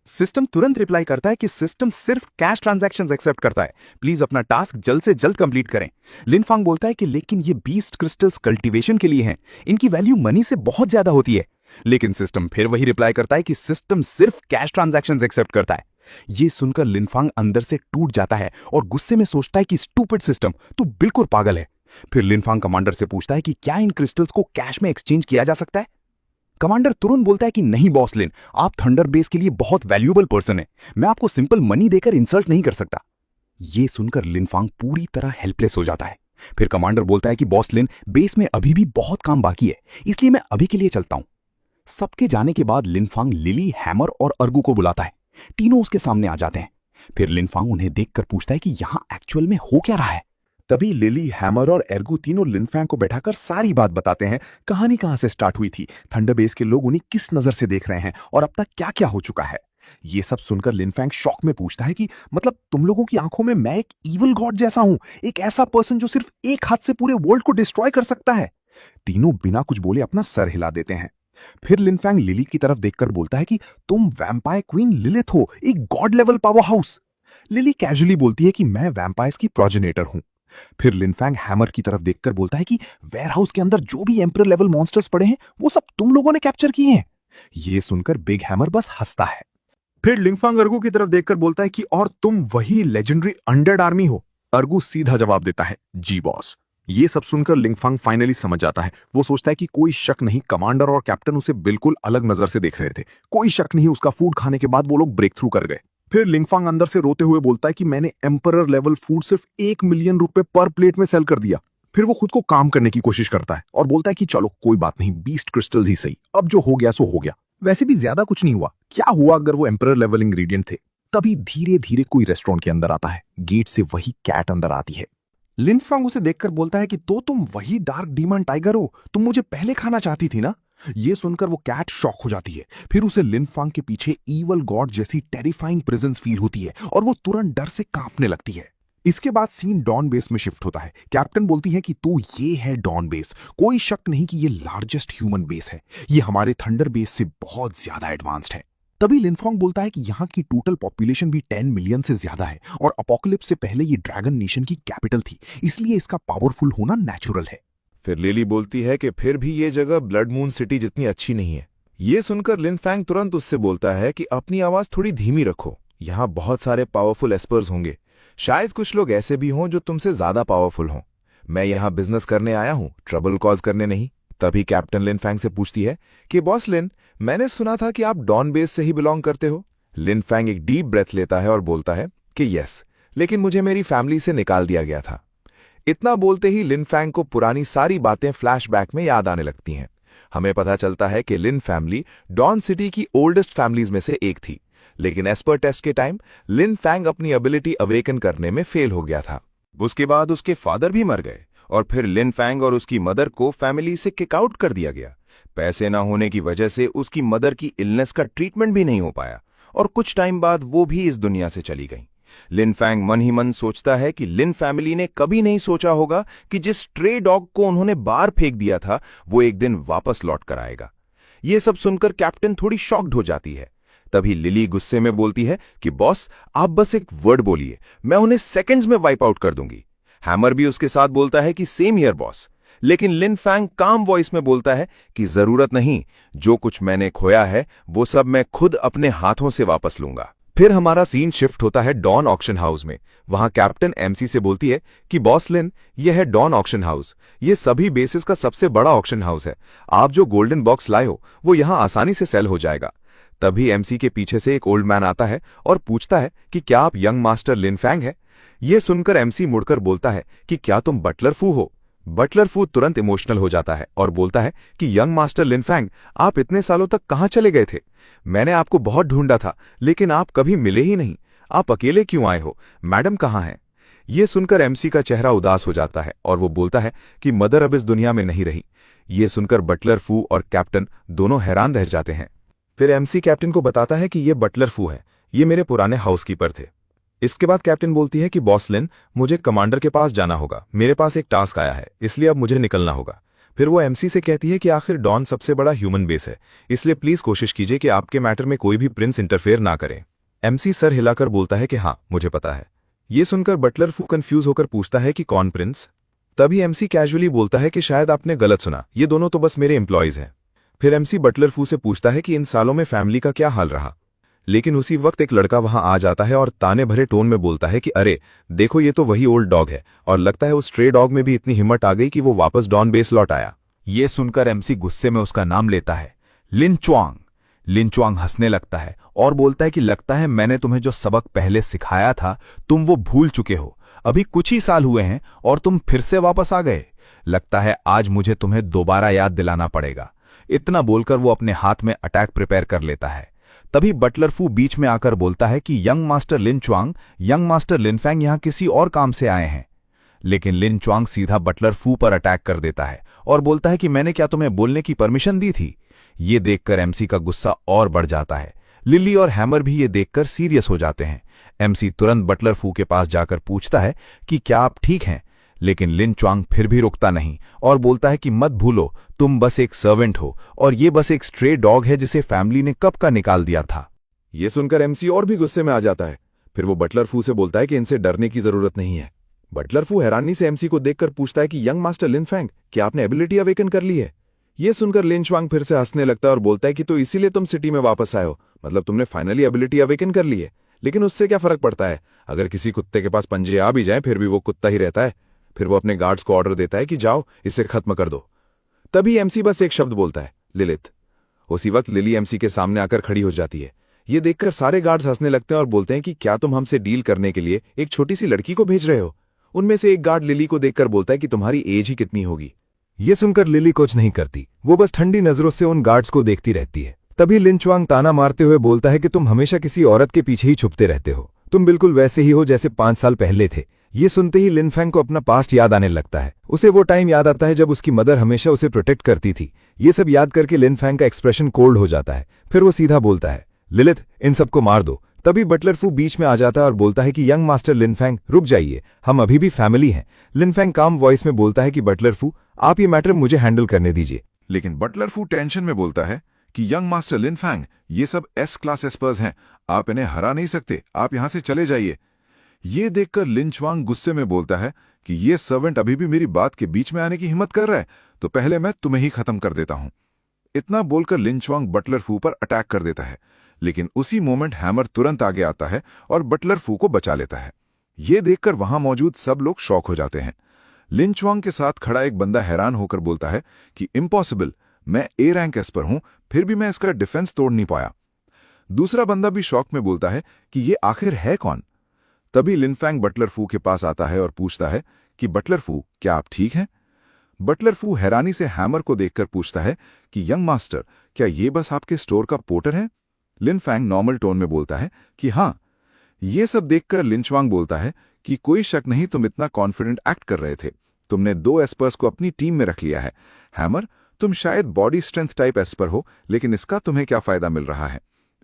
सिस्टम तुरंत रिप्लाई करता है कि सिस्टम सिर्फ कैश ट्रांजैक्शंस एक्सेप्ट करता है, प्लीज अपना टास्क जल्द से जल्द कंप्लीट करें। लिनफांग बोलता है कि लेकिन ये बीस्ट क्रिस्टल्स कल्टीवेशन के लिए हैं, इनकी वैल्यू मनी से बहुत ज्यादा होती है। लेकिन सिस्टम फिर वही रिप्लाई करता है कि सिस्टम सिर्फ कैश ट्रांजैक्शंस एक्सेप्ट करता है। ये सुनकर लिनफांग अंदर से टूट जाता है और गुस्से में सोचता है कि स्टूपिड सिस्टम, तू बिल्कुल पागल है। फिर लिनफांग कमांडर से पूछता है कि क्या इन क्रिस्टल्स को कैश में एक्सचेंज किया जा सकता है। कमांडर तुरंत बोलता है कि नहीं बॉस लिन, आप थंडर बेस के लिए बहुत वैल्यूएबल पर्सन है, मैं आपको सिंपल मनी देकर इंसल्ट नहीं कर सकता। ये सुनकर लिनफांग पूरी तरह हेल्पलेस हो जाता है। फिर कमांडर बोलता है कि बॉस लिन, बेस में अभी भी बहुत काम बाकी है, इसलिए मैं अभी के लिए चलता हूं। सबके जाने के बाद लिनफांग लिली, हैमर और अर्गू को बुलाता है। तीनों उसके सामने आ जाते हैं। फिर लिनफांग उन्हें देखकर पूछता है कि यहां एक्चुअल में हो क्या रहा है। तभी लिली, हैमर और एर्गू तीनों लिनफैंग को बैठाकर सारी बात बताते हैं। कहानी कहां से स्टार्ट हुई थी, थंडर बेस के लोग उन्हें किस नजर से देख रहे हैं और अब तक क्या क्या हो चुका है। ये सब सुनकर लिनफैंग शॉक में पूछता है कि मतलब तुम लोगों की आंखों में मैं एक इविल गॉड जैसा हूं, एक ऐसा पर्सन जो सिर्फ एक हाथ से पूरे वर्ल्ड को डिस्ट्रॉय कर सकता है। तीनों बिना कुछ बोले अपना सर हिला देते हैं। फिर लिनफैंग लिली की तरफ देखकर बोलता है कि तुम वैम्पायर क्वीन लिलिथ हो, एक God level power house. Lily casually बोलती है कि मैं वैम्पायर्स की प्रोजेनेटर हूं। फिर लिनफैंग हैमर की तरफ देखकर बोलता है कि वेयरहाउस के अंदर जो भी एम्परर लेवल मॉन्स्टर्स पड़े हैं वो सब तुम लोगों ने कैप्चर किए हैं। ये सुनकर बिग हैमर बस हंसता है। फिर लिंगफांग अर्गू की तरफ देखकर बोलता है कि और तुम वही लेजेंडरी अनडेड आर्मी हो। अर्गू सीधा जवाब देता है, जी बॉस। ये सब सुनकर लिंगफांग फाइनली समझ जाता है। वो सोचता है कि कोई शक नहीं, कमांडर और कैप्टन उसे बिल्कुल अलग नजर से देख रहे थे। कोई शक नहीं, उसका फूड खाने के बाद वो लोग ब्रेक थ्रू कर गए। फिर लिंगफांग अंदर से रोते हुए बोलता है कि मैंने एम्परर लेवल फूड सिर्फ 1 मिलियन रुपए पर प्लेट में सेल कर दिया। फिर वो खुद को काम करने की कोशिश करता है और बोलता है कि चलो कोई बात नहीं, बीस्ट क्रिस्टल्स ही सही, अब जो हो गया सो हो गया। वैसे भी ज्यादा कुछ नहीं हुआ, क्या हुआ अगर वो एम्परर लेवल इंग्रेडिएंट थे। तभी धीरे धीरे कोई रेस्टोरेंट के अंदर आता है। गेट से वही कैट अंदर आती है। लिनफांग उसे देखकर बोलता है कि तो तुम वही डार्क डीमन टाइगर हो, तुम मुझे पहले खाना चाहती थी ना। ये सुनकर वो कैट शॉक हो जाती है। फिर उसे लिनफांग के पीछे ईवल गॉड जैसी टेरिफाइंग प्रेजेंस फील होती है और वो तुरंत डर से कांपने लगती है। इसके बाद सीन डॉन बेस में शिफ्ट होता है। कैप्टन बोलती है कि तो ये है डॉन बेस, कोई शक नहीं कि ये लार्जेस्ट ह्यूमन बेस है, ये हमारे थंडर बेस से बहुत ज्यादा एडवांस्ड है। तभी लिनफांग बोलता है कि यहाँ की टोटल पॉपुलेशन भी 10 मिलियन से ज्यादा है और अपोकलिप्स से पहले ये ड्रैगन नेशन की कैपिटल थी, इसलिए इसका पावरफुल होना नेचुरल है। फिर लिली बोलती है कि फिर भी ये जगह ब्लड मून सिटी जितनी अच्छी नहीं है। ये सुनकर लिनफैंग तुरंत उससे बोलता है कि अपनी आवाज थोड़ी धीमी रखो, यहाँ बहुत सारे पावरफुल एस्पर्स होंगे, शायद कुछ लोग ऐसे भी हों जो तुमसे ज्यादा पावरफुल हों। मैं यहाँ बिजनेस करने आया हूँ, ट्रबल कॉज करने नहीं। तभी कैप्टन लिनफैंग से पूछती है कि बॉस लिन, मैंने सुना था कि आप डॉन बेस से ही बिलोंग करते हो। लिनफैंग एक डीप ब्रेथ लेता है और बोलता है कि यस, लेकिन मुझे मेरी फैमिली से निकाल दिया गया था। इतना बोलते ही लिनफैंग को पुरानी सारी बातें फ्लैशबैक में याद आने लगती हैं। हमें पता चलता है कि लिन फैमिली डॉन सिटी की ओल्डेस्ट फैमिलीज में से एक थी, लेकिन एस्पर टेस्ट के टाइम लिनफैंग अपनी एबिलिटी अवेकन करने में फेल हो गया था। उसके बाद उसके फादर भी मर गए और फिर लिनफैंग और उसकी मदर को फैमिली से किक आउट कर दिया गया। पैसे ना होने की वजह से उसकी मदर की इलनेस का ट्रीटमेंट भी नहीं हो पाया और कुछ टाइम बाद वो भी इस दुनिया से चली गई। लिनफैंग मन ही मन सोचता है कि लिन फैमिली ने कभी नहीं सोचा होगा कि जिस स्ट्रे डॉग को उन्होंने बाहर फेंक दिया था वो एक दिन वापस लौट कर आएगा। ये सब सुनकर कैप्टन थोड़ी शॉक्ड हो जाती है। तभी लिली गुस्से में बोलती है कि बॉस, आप बस एक वर्ड बोलिए, मैं उन्हें सेकंड्स में वाइप आउट कर दूंगी। हैमर भी उसके साथ बोलता है कि सेम हियर बॉस, लेकिन लिनफैंग काम वॉइस में बोलता है कि जरूरत नहीं, जो कुछ मैंने खोया है वो सब मैं खुद अपने हाथों से वापस लूंगा। फिर हमारा सीन शिफ्ट होता है डॉन ऑक्शन हाउस में। वहां कैप्टन एमसी से बोलती है कि बॉस लिन, ये है डॉन ऑक्शन हाउस, ये सभी बेसिस का सबसे बड़ा ऑक्शन हाउस है। आप जो गोल्डन बॉक्स लाए हो वो यहां आसानी से सेल हो जाएगा। तभी एमसी के पीछे से एक ओल्ड मैन आता है और पूछता है कि क्या आप यंग मास्टर लिनफैंग हैं? ये सुनकर एमसी मुड़कर बोलता है कि क्या तुम बटलर फू हो? बटलर फू तुरंत इमोशनल हो जाता है और बोलता है कि यंग मास्टर लिनफैंग, आप इतने सालों तक कहां चले गए थे? मैंने आपको बहुत ढूंढा था, लेकिन आप कभी मिले ही नहीं। आप अकेले क्यों आए हो? मैडम कहां हैं? ये सुनकर एमसी का चेहरा उदास हो जाता है और वो बोलता है कि मदर अब इस दुनिया में नहीं रही। ये सुनकर बटलर फू और कैप्टन दोनों हैरान रह जाते हैं। फिर एमसी कैप्टन को बताता है कि ये बटलर फू है, ये मेरे पुराने हाउसकीपर थे। इसके बाद कैप्टन बोलती है कि बॉस लिन, मुझे कमांडर के पास जाना होगा, मेरे पास एक टास्क आया है, इसलिए अब मुझे निकलना होगा। फिर वो एमसी से कहती है कि आखिर डॉन सबसे बड़ा ह्यूमन बेस है, इसलिए प्लीज कोशिश कीजिए कि आपके मैटर में कोई भी प्रिंस इंटरफेयर ना करे। एमसी सर हिलाकर बोलता है कि हाँ, मुझे पता है। ये सुनकर बटलर फू कंफ्यूज होकर पूछता है कि कौन प्रिंस। तभी एमसी कैजुअली बोलता है कि शायद आपने गलत सुना, ये दोनों तो बस मेरे एम्प्लॉयज हैं। फिर एमसी बटलर फू से पूछता है कि इन सालों में फैमिली का क्या हाल रहा। लेकिन उसी वक्त एक लड़का वहां आ जाता है और ताने भरे टोन में बोलता है कि अरे देखो, ये तो वही ओल्ड डॉग है, और लगता है उस स्ट्रे डॉग में भी इतनी हिम्मत आ गई कि वो वापस डॉन बेस लौट आया। ये सुनकर एमसी गुस्से में उसका नाम लेता है, लिन च्वांग। लिन च्वांग हंसने लगता है और बोलता है कि लगता है मैंने तुम्हें जो सबक पहले सिखाया था तुम वो भूल चुके हो। अभी कुछ ही साल हुए हैं और तुम फिर से वापस आ गए। लगता है आज मुझे तुम्हें दोबारा याद दिलाना पड़ेगा। इतना बोलकर वो अपने हाथ में अटैक प्रिपेयर कर लेता है। तभी बटलर फू बीच में आकर बोलता है कि यंग मास्टर लिन च्वांग, यंग मास्टर लिन फैंग यहां किसी और काम से आए हैं। लेकिन लिन च्वांग सीधा बटलर फू पर अटैक कर देता है और बोलता है कि मैंने क्या तुम्हें बोलने की परमिशन दी थी। ये देखकर एमसी का गुस्सा और बढ़ जाता है। लिली और हैमर भी ये देखकर सीरियस हो जाते हैं। एमसी तुरंत बटलर फू के पास जाकर पूछता है कि क्या आप ठीक हैं, लेकिन लिन च्वांग फिर भी रुकता नहीं और बोलता है कि मत भूलो, तुम बस एक सर्वेंट हो और ये बस एक स्ट्रे डॉग है जिसे फैमिली ने कब का निकाल दिया था। ये सुनकर एमसी और भी गुस्से में आ जाता है। फिर वो बटलर फू से बोलता है कि इनसे डरने की जरूरत नहीं है। बटलर फू हैरानी से एमसी को देखकर पूछता है कि यंग मास्टर लिन फैंग, क्या आपने एबिलिटी अवेकन कर ली है। ये सुनकर लिन च्वांग फिर से हंसने लगता है और बोलता है कि तो इसीलिए तुम सिटी में वापस आए हो, मतलब तुमने फाइनली एबिलिटी अवेकन कर ली है। लेकिन उससे क्या फर्क पड़ता है, अगर किसी कुत्ते के पास पंजे आ भी जाएं फिर भी वो कुत्ता ही रहता है। फिर वो अपने गार्ड्स को ऑर्डर देता है कि जाओ इसे खत्म कर दो। तभी एमसी बस एक शब्द बोलता है, लिलिथ। उसी वक्त लिली एमसी के सामने आकर खड़ी हो जाती है। ये देखकर सारे गार्ड्स हंसने लगते हैं और बोलते हैं कि क्या तुम हमसे डील करने के लिए एक छोटी सी लड़की को भेज रहे हो। उनमें से एक गार्ड लिली को देखकर बोलता है कि तुम्हारी एज ही कितनी होगी। ये सुनकर लिली कुछ नहीं करती, वो बस ठंडी नजरों से उन गार्ड्स को देखती रहती है। तभी लिन च्वांग ताना मारते हुए बोलता है कि तुम हमेशा किसी औरत के पीछे ही छुपते रहते हो, तुम बिल्कुल वैसे ही हो जैसे 5 साल पहले थे। ये सुनते ही लिन फैंग को अपना पास्ट याद आने लगता है। उसे वो टाइम याद आता है जब उसकी मदर हमेशा उसे प्रोटेक्ट करती थी। ये सब याद करके लिन फैंग का एक्सप्रेशन कोल्ड हो जाता है। फिर वो सीधा बोलता है, लिलिथ, इन सबको मार दो। तभी बटलर फू बीच में आ जाता है और बोलता है कि यंग मास्टर लिन फैंग, रुक जाइए, हम अभी भी फैमिली हैं। लिन फैंग काम वॉइस में बोलता है कि बटलर फू, आप ये मैटर मुझे हैंडल करने दीजिए। लेकिन बटलर फू टेंशन में बोलता है कि यंग मास्टर लिन फैंग, ये सब एस क्लास एस्पर्स हैं, आप इन्हें हरा नहीं सकते, आप यहां से चले जाइए। ये देखकर लिन च्वांग गुस्से में बोलता है कि ये सर्वेंट अभी भी मेरी बात के बीच में आने की हिम्मत कर रहा है, तो पहले मैं तुम्हें ही खत्म कर देता हूं। इतना बोलकर लिन च्वांग बटलर फू पर अटैक कर देता है। लेकिन उसी मोमेंट हैमर तुरंत आगे आता है और बटलर फू को बचा लेता है। ये देखकर वहां मौजूद सब लोग शॉक हो जाते हैं। लिन च्वांग के साथ खड़ा एक बंदा हैरान होकर बोलता है कि इम्पॉसिबल, मैं ए रैंक एस्पर हूं, फिर भी मैं इसका डिफेंस तोड़ नहीं पाया। दूसरा बंदा भी शॉक में बोलता है कि ये आखिर है कौन। तभी लिन फैंग बटलर फू के पास आता है और पूछता है कि बटलर फू, क्या आप ठीक हैं। बटलर फू हैरानी से हैमर को देखकर पूछता है कि यंग मास्टर, क्या ये बस आपके स्टोर का पोर्टर है। लिन फैंग नॉर्मल टोन में बोलता है कि हां। ये सब देखकर लिन च्वांग बोलता है कि कोई शक नहीं, तुम इतना कॉन्फिडेंट एक्ट कर रहे थे, तुमने 2 एस्पर्स को अपनी टीम में रख लिया है। हैमर, तुम शायद बॉडी स्ट्रेंथ टाइप एस्पर हो, लेकिन इसका तुम्हें क्या फायदा मिल रहा है।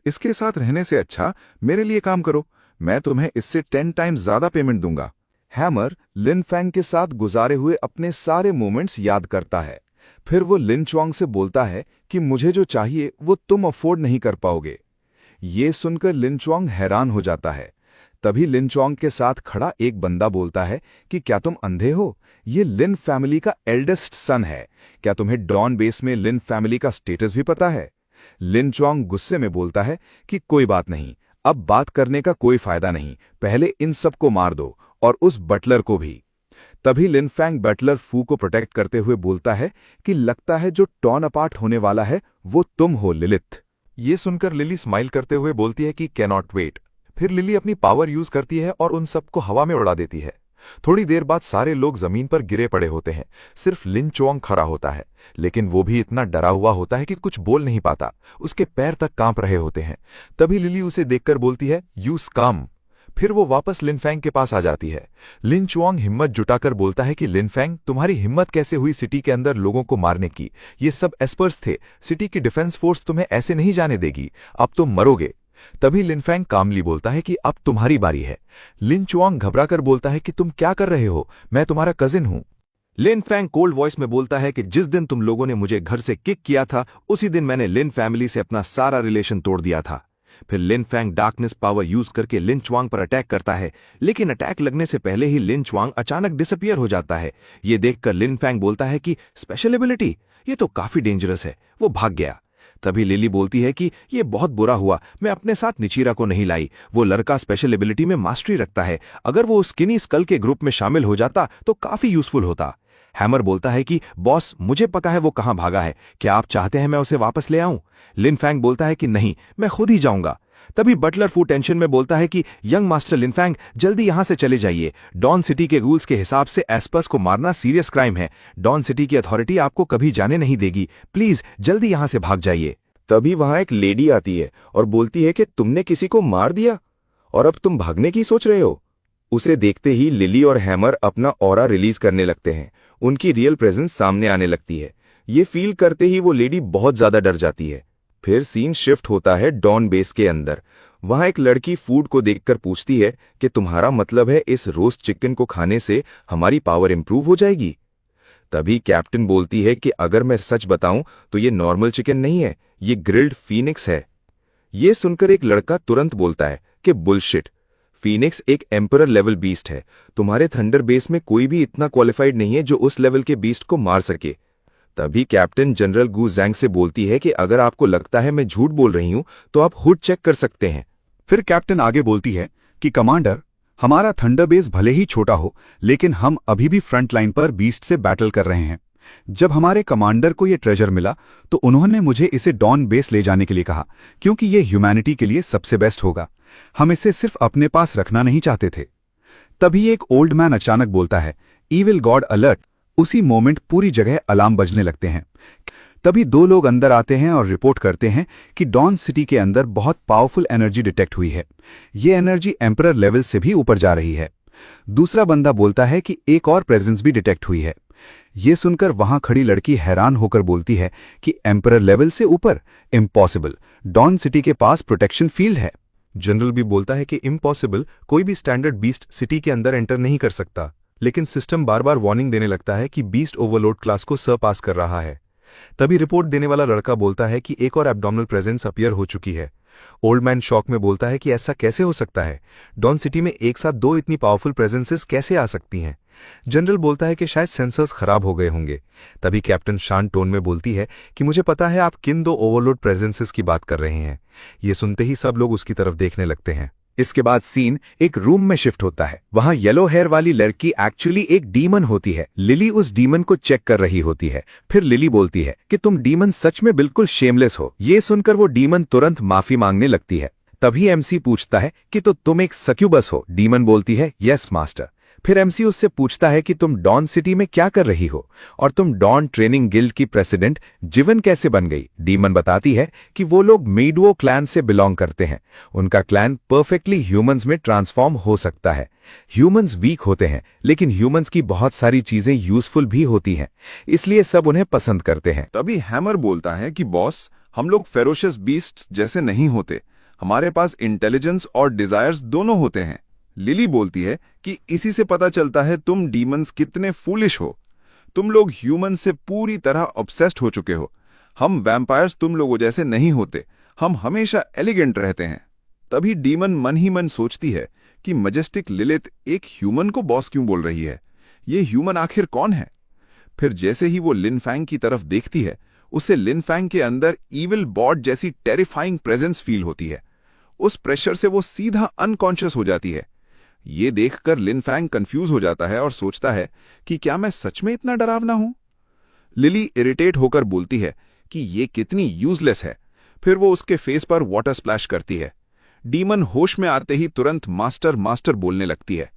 इसके साथ रहने से अच्छा मेरे लिए काम करो, मैं तुम्हें इससे 10 टाइम्स ज्यादा पेमेंट दूंगा। हैमर लिन फैंग के साथ गुजारे हुए अपने सारे मोमेंट्स याद करता है। फिर वो लिन च्वांग से बोलता है कि मुझे जो चाहिए वो तुम अफोर्ड नहीं कर पाओगे। ये सुनकर लिन च्वांग हैरान हो जाता है। तभी लिन च्वांग के साथ खड़ा एक बंदा बोलता है कि क्या तुम अंधे हो, ये लिन फैमिली का एल्डेस्ट सन है, क्या तुम्हें डॉन बेस में लिन फैमिली का स्टेटस भी पता है। लिन च्वांग गुस्से में बोलता है कि कोई बात नहीं, अब बात करने का कोई फायदा नहीं, पहले इन सबको मार दो और उस बटलर को भी। तभी लिन फैंग बटलर फू को प्रोटेक्ट करते हुए बोलता है कि लगता है जो टॉर्न अपार्ट होने वाला है वो तुम हो लिलिथ। ये सुनकर लिली स्माइल करते हुए बोलती है कि कैनॉट वेट। फिर लिली अपनी पावर यूज करती है और उन सबको हवा में उड़ा देती है। थोड़ी देर बाद सारे लोग जमीन पर गिरे पड़े होते हैं, सिर्फ लिन च्वांग खड़ा होता है, लेकिन वो भी इतना डरा हुआ होता है कि कुछ बोल नहीं पाता, उसके पैर तक कांप रहे होते हैं। तभी लिली उसे देखकर बोलती है, यू स्कम। फिर वो वापस लिनफैंग के पास आ जाती है। लिन चुआंग हिम्मत जुटाकर बोलता है कि लिनफैंग, तुम्हारी हिम्मत कैसे हुई सिटी के अंदर लोगों को मारने की? ये सब एस्पर्स थे, सिटी की डिफेंस फोर्स तुम्हें ऐसे नहीं जाने देगी, अब तुम मरोगे। तभी लिनफैंग कामली बोलता है कि अब तुम्हारी बारी है। लिन चुआंग घबराकर बोलता है कि तुम क्या कर रहे हो, मैं तुम्हारा कजिन हूं। लिनफैंग कोल्ड वॉइस में बोलता है कि जिस दिन तुम लोगों ने मुझे घर से किक किया था, उसी दिन मैंने लिन फैमिली से अपना सारा रिलेशन तोड़ दिया था। फिर लिनफैंग डार्कनेस पावर यूज करके लिन चुआंग पर अटैक करता है, लेकिन अटैक लगने से पहले ही लिन चुआंग अचानक डिसअपियर हो जाता है। ये देखकर लिनफैंग बोलता है कि स्पेशल एबिलिटी, ये तो काफी डेंजरस है, वो भाग गया। तभी लिली बोलती है कि ये बहुत बुरा हुआ, मैं अपने साथ निचीरा को नहीं लाई, वो लड़का स्पेशल एबिलिटी में मास्टरी रखता है, अगर वो स्किनी स्कल के ग्रुप में शामिल हो जाता तो काफी यूजफुल होता। हैमर बोलता है कि बॉस, मुझे पता है वो कहां भागा है, क्या आप चाहते हैं मैं उसे वापस ले आऊं? लिनफैंग बोलता है कि नहीं, मैं खुद ही जाऊंगा। तभी बटलर फू टेंशन में बोलता है कि यंग मास्टर लिनफैंग, जल्दी यहां से चले जाइए, डॉन सिटी के रूल्स के हिसाब से एस्पर्स को मारना सीरियस क्राइम है, डॉन सिटी की अथॉरिटी आपको कभी जाने नहीं देगी, प्लीज जल्दी यहां से भाग जाइए। तभी वहां एक लेडी आती है और बोलती है कि तुमने किसी को मार दिया और अब तुम भागने की सोच रहे हो। उसे देखते ही लिली और हैमर अपना ऑरा रिलीज करने लगते हैं, उनकी रियल प्रेजेंस सामने आने लगती है। ये फील करते ही वो लेडी बहुत ज्यादा डर जाती है। फिर सीन शिफ्ट होता है डॉन बेस के अंदर। वहां एक लड़की फूड को देखकर पूछती है कि तुम्हारा मतलब है इस रोस्ट चिकन को खाने से हमारी पावर इंप्रूव हो जाएगी? तभी कैप्टन बोलती है कि अगर मैं सच बताऊं तो ये नॉर्मल चिकन नहीं है, ये ग्रिल्ड फीनिक्स है। ये सुनकर एक लड़का तुरंत बोलता है कि बुलशिट, फीनिक्स एक एम्परर लेवल बीस्ट है, तुम्हारे थंडर बेस में कोई भी इतना क्वालिफाइड नहीं है जो उस लेवल के बीस्ट को मार सके। तभी कैप्टन जनरल गू जैंग से बोलती है कि अगर आपको लगता है मैं झूठ बोल रही हूं तो आप हुड चेक कर सकते हैं। फिर कैप्टन आगे बोलती है कि कमांडर, हमारा थंडर बेस भले ही छोटा हो, लेकिन हम अभी भी फ्रंट लाइन पर बीस्ट से बैटल कर रहे हैं। जब हमारे कमांडर को ये ट्रेजर मिला तो उन्होंने मुझे इसे डॉन बेस ले जाने के लिए कहा, क्योंकि ये ह्यूमैनिटी के लिए सबसे बेस्ट होगा। हम इसे सिर्फ अपने पास रखना नहीं चाहते थे। तभी एक ओल्ड मैन अचानक बोलता है, ईविल गॉड अलर्ट। उसी मोमेंट पूरी जगह अलार्म बजने लगते हैं। तभी दो लोग अंदर आते हैं और रिपोर्ट करते हैं कि डॉन सिटी के अंदर बहुत पावरफुल एनर्जी डिटेक्ट हुई है। ये एनर्जी एम्परर लेवल से भी ऊपर जा रही है। दूसरा बंदा बोलता है कि एक और प्रेजेंस भी डिटेक्ट हुई है। ये सुनकर वहां खड़ी लड़की हैरान होकर बोलती है कि एम्परर लेवल से ऊपर? इम्पॉसिबल, डॉन सिटी के पास प्रोटेक्शन फील्ड है। जनरल भी बोलता है कि इम्पॉसिबल, कोई भी स्टैंडर्ड बीस्ट सिटी के अंदर एंटर नहीं कर सकता। लेकिन सिस्टम बार बार वार्निंग देने लगता है कि बीस्ट ओवरलोड क्लास को सरपास कर रहा है। तभी रिपोर्ट देने वाला लड़का बोलता है कि एक और एब्डोमिनल प्रेजेंस अपीयर हो चुकी है। ओल्ड मैन शॉक में बोलता है कि ऐसा कैसे हो सकता है, डॉन सिटी में एक साथ दो इतनी पावरफुल प्रेजेंसेस कैसे आ सकती हैं? जनरल बोलता है कि शायद सेंसर्स खराब हो गए होंगे। तभी कैप्टन शांत टोन में बोलती है कि मुझे पता है आप किन दो ओवरलोड प्रेजेंसेस की बात कर रहे हैं। ये सुनते ही सब लोग उसकी तरफ देखने लगते हैं। इसके बाद सीन एक रूम में शिफ्ट होता है। वहां येलो हेयर वाली लड़की एक्चुअली एक डीमन होती है। लिली उस डीमन को चेक कर रही होती है। फिर लिली बोलती है कि तुम डीमन सच में बिल्कुल शेमलेस हो। ये सुनकर वो डीमन तुरंत माफी मांगने लगती है। तभी एमसी पूछता है कि तो तुम एक सक्यूबस हो? डीमन बोलती है यस मास्टर। फिर एमसी उससे पूछता है कि तुम डॉन सिटी में क्या कर रही हो और तुम डॉन ट्रेनिंग गिल्ड की प्रेसिडेंट जिवन कैसे बन गई? डीमन बताती है कि वो लोग मेडवो क्लैन से बिलोंग करते हैं। उनका क्लैन परफेक्टली ह्यूमंस में ट्रांसफॉर्म हो सकता है। ह्यूमंस वीक होते हैं, लेकिन ह्यूमंस की बहुत सारी चीजें यूजफुल भी होती हैं, इसलिए सब उन्हें पसंद करते हैं। तभी हैमर बोलता है कि बॉस, हम लोग फेरोशियस बीस्ट्स जैसे नहीं होते, हमारे पास इंटेलिजेंस और डिजायर्स दोनों होते हैं। लिली बोलती है कि इसी से पता चलता है तुम डीमंस कितने फूलिश हो। तुम लोग ह्यूमन से पूरी तरह ऑब्सेस्ड हो चुके हो। हम वैम्पायर्स तुम लोगों जैसे नहीं होते, हम हमेशा एलिगेंट रहते हैं। तभी डीमन मन ही मन सोचती है कि मजेस्टिक लिलिथ एक ह्यूमन को बॉस क्यों बोल रही है? ये ह्यूमन आखिर कौन है? फिर जैसे ही वो लिनफैंग की तरफ देखती है, उसे लिनफैंग के अंदर ईविल बॉड जैसी टेरिफाइंग प्रेजेंस फील होती है। उस प्रेशर से वो सीधा अनकॉन्शियस हो जाती है। ये देखकर लिनफैंग कंफ्यूज हो जाता है और सोचता है कि क्या मैं सच में इतना डरावना हूं? लिली इरिटेट होकर बोलती है कि ये कितनी यूजलेस है। फिर वो उसके फेस पर वाटर स्प्लैश करती है। डीमन होश में आते ही तुरंत मास्टर मास्टर बोलने लगती है।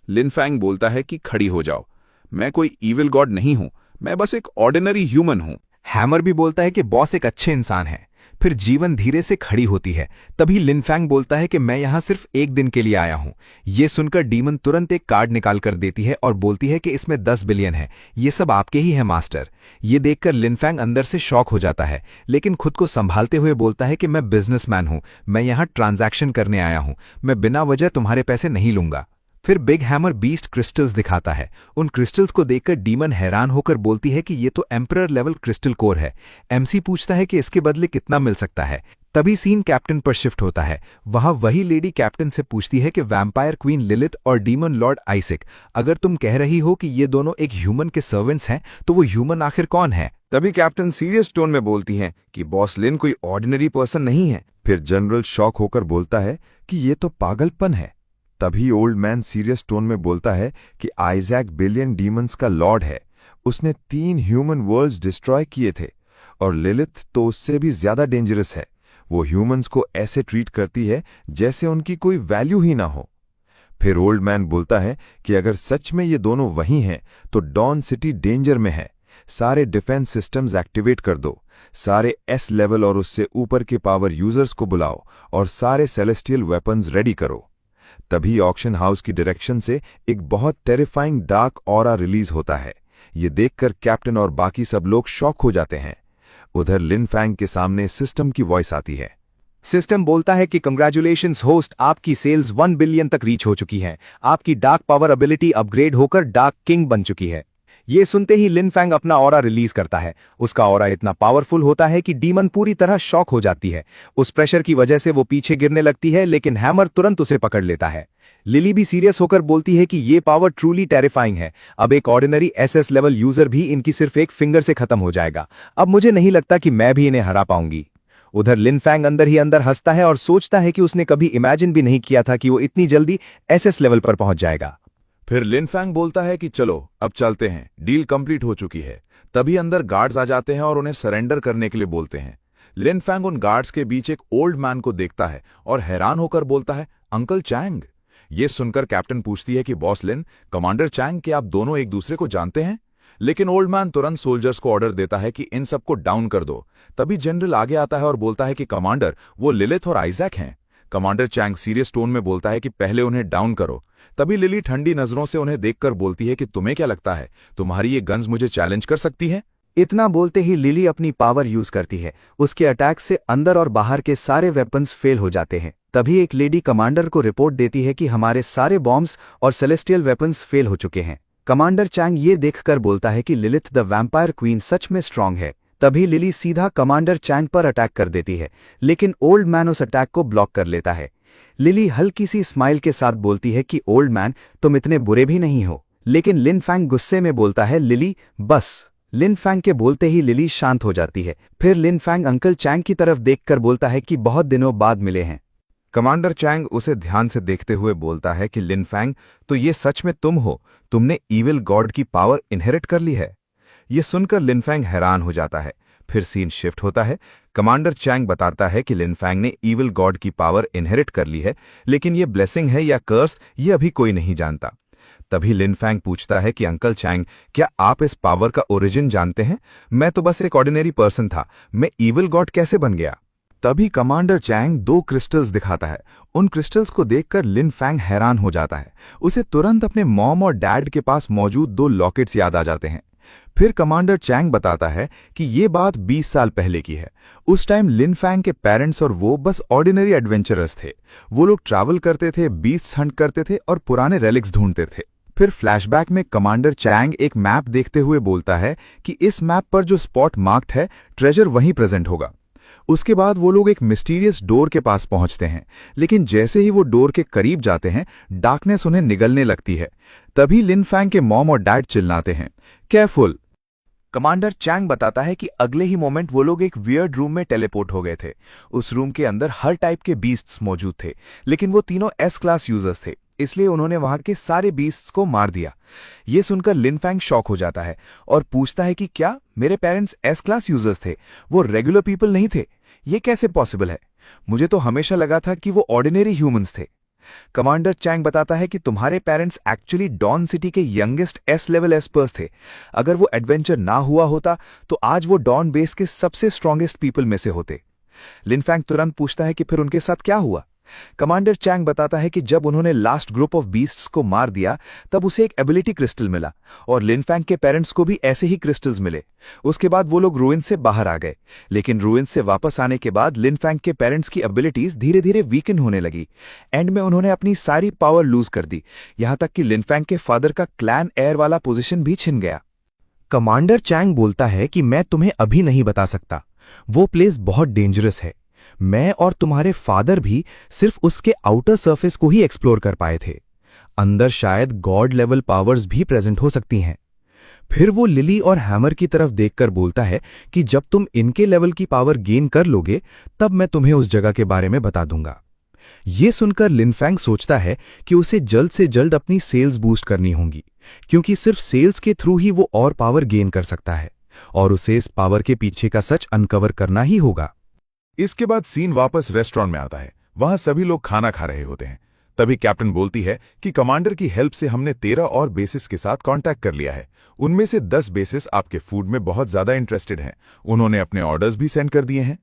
लिनफैंग बोलता है कि खड़ी हो जाओ, मैं कोई ईविल गॉड नहीं हूं, मैं बस एक ऑर्डिनरी ह्यूमन हूं। हैमर भी बोलता है कि बॉस एक अच्छे इंसान है। फिर जीवन धीरे से खड़ी होती है। तभी लिनफैंग बोलता है कि मैं यहाँ सिर्फ एक दिन के लिए आया हूँ। ये सुनकर डीमन तुरंत एक कार्ड निकाल कर देती है और बोलती है कि इसमें 10 बिलियन है, ये सब आपके ही है मास्टर। ये देखकर लिनफैंग अंदर से शॉक हो जाता है, लेकिन खुद को संभालते हुए बोलता है कि मैं बिजनेसमैन हूँ, मैं यहाँ ट्रांजैक्शन करने आया हूँ, मैं बिना वजह तुम्हारे पैसे नहीं लूंगा। फिर बिग हैमर बीस्ट क्रिस्टल्स दिखाता है। उन क्रिस्टल्स को देखकर डीमन हैरान होकर बोलती है कि ये तो एम्परर लेवल क्रिस्टल कोर है। एमसी पूछता है कि इसके बदले कितना मिल सकता है। तभी सीन कैप्टन पर शिफ्ट होता है। वहां वही लेडी कैप्टन से पूछती है कि वैम्पायर क्वीन लिलिथ और डीमन लॉर्ड आइसिक, अगर तुम कह रही हो कि ये दोनों एक ह्यूमन के सर्वेंट्स हैं, तो वो ह्यूमन आखिर कौन है? तभी कैप्टन सीरियस टोन में बोलती हैं कि बॉस लिन कोई ऑर्डिनरी पर्सन नहीं है। फिर जनरल शॉक होकर बोलता है कि ये तो पागलपन है। तभी ओल्ड मैन सीरियस टोन में बोलता है कि आइजैक बिलियन डीमंस का लॉर्ड है, उसने 3 ह्यूमन वर्ल्ड्स डिस्ट्रॉय किए थे, और लिलिथ तो उससे भी ज्यादा डेंजरस है। वो ह्यूमंस को ऐसे ट्रीट करती है जैसे उनकी कोई वैल्यू ही ना हो। फिर ओल्ड मैन बोलता है कि अगर सच में ये दोनों वही हैं तो डॉन सिटी डेंजर में है। सारे डिफेंस सिस्टम्स एक्टिवेट कर दो, सारे एस लेवल और उससे ऊपर के पावर यूजर्स को बुलाओ और सारे सेलेस्टियल वेपन्स रेडी करो। तभी ऑक्शन हाउस की डायरेक्शन से एक बहुत टेरिफाइंग डार्क ऑरा रिलीज होता है। ये देखकर कैप्टन और बाकी सब लोग शॉक हो जाते हैं। उधर लिनफैंग के सामने सिस्टम की वॉइस आती है। सिस्टम बोलता है कि कंग्रेचुलेशंस होस्ट, आपकी सेल्स 1 बिलियन तक रीच हो चुकी हैं। आपकी डार्क पावर एबिलिटी अपग्रेड होकर डार्क किंग बन चुकी है। ये सुनते ही लिनफैंग अपना ऑरा रिलीज करता है। उसका ऑरा इतना पावरफुल होता है कि डीमन पूरी तरह शॉक हो जाती है। उस प्रेशर की वजह से वो पीछे गिरने लगती है, लेकिन हैमर तुरंत उसे पकड़ लेता है। लिली भी सीरियस होकर बोलती है कि ये पावर ट्रूली टेरिफाइंग है। अब एक ऑर्डिनरी एसएस लेवल यूजर भी इनकी सिर्फ एक फिंगर से खत्म हो जाएगा। अब मुझे नहीं लगता कि मैं भी इन्हें हरा पाऊंगी। उधर लिनफैंग अंदर ही अंदर हंसता है और सोचता है कि उसने कभी इमेजिन भी नहीं किया था कि वो इतनी जल्दी एसएस लेवल पर पहुंच जाएगा। फिर लिनफैंग बोलता है कि चलो अब चलते हैं, डील कंप्लीट हो चुकी है। तभी अंदर गार्ड्स आ जाते हैं और उन्हें सरेंडर करने के लिए बोलते हैं। लिनफैंग उन गार्ड्स के बीच एक ओल्ड मैन को देखता है और हैरान होकर बोलता है, अंकल चैंग। ये सुनकर कैप्टन पूछती है कि बॉस लिन, कमांडर चैंग, क्या आप दोनों एक दूसरे को जानते हैं? लेकिन ओल्ड मैन तुरंत सोल्जर्स को ऑर्डर देता है कि इन सबको डाउन कर दो। तभी जनरल आगे आता है और बोलता है कि कमांडर, वो लिलिथ और आइजैक हैं। कमांडर चैंग सीरियस टोन में बोलता है कि पहले उन्हें डाउन करो। तभी लिली ठंडी नजरों से उन्हें देखकर बोलती है कि तुम्हें क्या लगता है, तुम्हारी ये गन्स मुझे चैलेंज कर सकती है? इतना बोलते ही लिली अपनी पावर यूज करती है। उसके अटैक से अंदर और बाहर के सारे वेपन्स फेल हो जाते हैं। तभी एक लेडी कमांडर को रिपोर्ट देती है कि हमारे सारे बॉम्ब्स और सेलेस्टियल वेपन्स फेल हो चुके हैं। कमांडर चैंग ये देखकर बोलता है कि लिलिथ द वैम्पायर क्वीन सच में स्ट्रांग है। तभी लिली सीधा कमांडर चैंग पर अटैक कर देती है, लेकिन ओल्ड मैन उस अटैक को ब्लॉक कर लेता है। लिली हल्की सी स्माइल के साथ बोलती है कि ओल्ड मैन, तुम इतने बुरे भी नहीं हो। लेकिन लिनफैंग गुस्से में बोलता है, लिली बस। लिनफैंग के बोलते ही लिली शांत हो जाती है। फिर लिनफैंग अंकल चैंग की तरफ देखकर बोलता है कि बहुत दिनों बाद मिले हैं। कमांडर चैंग उसे ध्यान से देखते हुए बोलता है कि लिनफैंग, तो ये सच में तुम हो? तुमने ईविल गॉड की पावर इनहेरिट कर ली है? ये सुनकर लिनफैंग हैरान हो जाता है। फिर सीन शिफ्ट होता है। कमांडर चैंग बताता है कि लिनफैंग ने ईविल गॉड की पावर इनहेरिट कर ली है, लेकिन ये ब्लेसिंग है या कर्स, ये अभी कोई नहीं जानता। तभी लिनफैंग पूछता है कि अंकल चैंग, क्या आप इस पावर का ओरिजिन जानते हैं? मैं तो बस एक ऑर्डिनरी पर्सन था, मैं ईविल गॉड कैसे बन गया? तभी कमांडर चैंग 2 क्रिस्टल्स दिखाता है। उन क्रिस्टल्स को देखकर लिनफैंग हैरान हो जाता है। उसे तुरंत अपने मॉम और डैड के पास मौजूद 2 लॉकेट्स याद आ जाते हैं। फिर कमांडर चैंग बताता है कि ये बात 20 साल पहले की है। उस टाइम लिनफैंग के पेरेंट्स और वो बस ऑर्डिनरी एडवेंचरर्स थे। वो लोग ट्रैवल करते थे, बीस्ट्स हंट करते थे और पुराने रेलिक्स ढूंढते थे। फिर फ्लैशबैक में कमांडर चैंग एक मैप देखते हुए बोलता है कि इस मैप पर जो स्पॉट मार्क्ड है, ट्रेजर वहीं प्रेजेंट होगा। उसके बाद वो लोग एक मिस्टीरियस डोर के पास पहुंचते हैं, लेकिन जैसे ही वो डोर के करीब जाते हैं, डार्कनेस उन्हें निगलने लगती है। तभी लिनफैंग के मॉम और डैड चिल्लाते हैं, केयरफुल। कमांडर चैंग बताता है कि अगले ही मोमेंट वो लोग एक वियर्ड रूम में टेलीपोर्ट हो गए थे। उस रूम के अंदर हर टाइप के बीस्ट्स मौजूद थे, लेकिन वो तीनों एस क्लास यूजर्स थे, इसलिए उन्होंने वहां के सारे बीस्ट्स को मार दिया। ये सुनकर लिनफैंग शॉक हो जाता है और पूछता है कि क्या मेरे पेरेंट्स एस क्लास यूजर्स थे, वो रेगुलर पीपल नहीं थे? ये कैसे पॉसिबल है? मुझे तो हमेशा लगा था कि वो ऑर्डिनरी ह्यूमंस थे। कमांडर चैंग बताता है कि तुम्हारे पेरेंट्स एक्चुअली डॉन सिटी के यंगेस्ट एस लेवल एस्पर्स थे। अगर वो एडवेंचर ना हुआ होता तो आज वो डॉन बेस के सबसे स्ट्रॉन्गेस्ट पीपल में से होते। लिनफैंग तुरंत पूछता है कि फिर उनके साथ क्या हुआ। कमांडर चैंग बताता है कि जब उन्होंने लास्ट ग्रुप ऑफ बीस्ट्स को मार दिया तब उसे एक एबिलिटी क्रिस्टल मिला और लिनफैंग के पेरेंट्स को भी ऐसे ही क्रिस्टल्स मिले। उसके बाद वो लोग रूइन से बाहर आ गए, लेकिन रूइन से वापस आने के बाद लिनफैंग के पेरेंट्स की एबिलिटीज धीरे धीरे वीकन होने लगी। एंड में उन्होंने अपनी सारी पावर लूज कर दी, यहां तक कि लिनफैंग के फादर का क्लैन एयर वाला पोजीशन भी छिन गया। कमांडर चैंग बोलता है कि मैं तुम्हें अभी नहीं बता सकता, वो प्लेस बहुत डेंजरस है। मैं और तुम्हारे फादर भी सिर्फ उसके आउटर सरफेस को ही एक्सप्लोर कर पाए थे, अंदर शायद गॉड लेवल पावर्स भी प्रेजेंट हो सकती हैं। फिर वो लिली और हैमर की तरफ देखकर बोलता है कि जब तुम इनके लेवल की पावर गेन कर लोगे तब मैं तुम्हें उस जगह के बारे में बता दूंगा। ये सुनकर लिनफैंग सोचता है कि उसे जल्द से जल्द अपनी सेल्स बूस्ट करनी होंगी, क्योंकि सिर्फ सेल्स के थ्रू ही वो और पावर गेन कर सकता है और उसे इस पावर के पीछे का सच अनकवर करना ही होगा। इसके बाद सीन वापस रेस्टोरेंट में आता है। वहां सभी लोग खाना खा रहे होते हैं। तभी कैप्टन बोलती है कि कमांडर की हेल्प से हमने 13 और बेसिस के साथ कांटेक्ट कर लिया है। उनमें से 10 बेसिस आपके फूड में बहुत ज्यादा इंटरेस्टेड हैं। उन्होंने अपने ऑर्डर्स भी सेंड कर दिए हैं।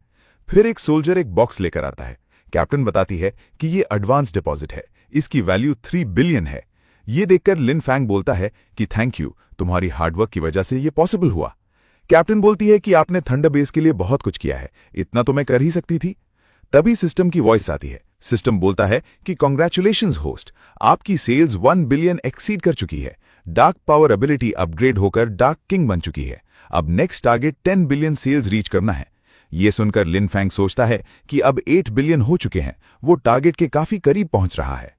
फिर एक सोल्जर एक बॉक्स लेकर आता है। कैप्टन बताती है कि ये एडवांस डिपॉजिट है, इसकी वैल्यू 3 बिलियन है। ये देखकर लिनफैंग बोलता है कि थैंक यू, तुम्हारी हार्डवर्क की वजह से ये पॉसिबल हुआ। कैप्टन बोलती है कि आपने थंडर बेस के लिए बहुत कुछ किया है, इतना तो मैं कर ही सकती थी। तभी सिस्टम की वॉइस आती है। सिस्टम बोलता है कि कांग्रेचुलेशंस होस्ट, आपकी सेल्स 1 बिलियन एक्सीड कर चुकी है। डार्क पावर एबिलिटी अपग्रेड होकर डार्क किंग बन चुकी है। अब next target 10 billion sales reach करना है। ये सुनकर लिनफैंग सोचता है कि अब 8 बिलियन हो चुके हैं, वो टारगेट के काफी करीब पहुंच रहा है।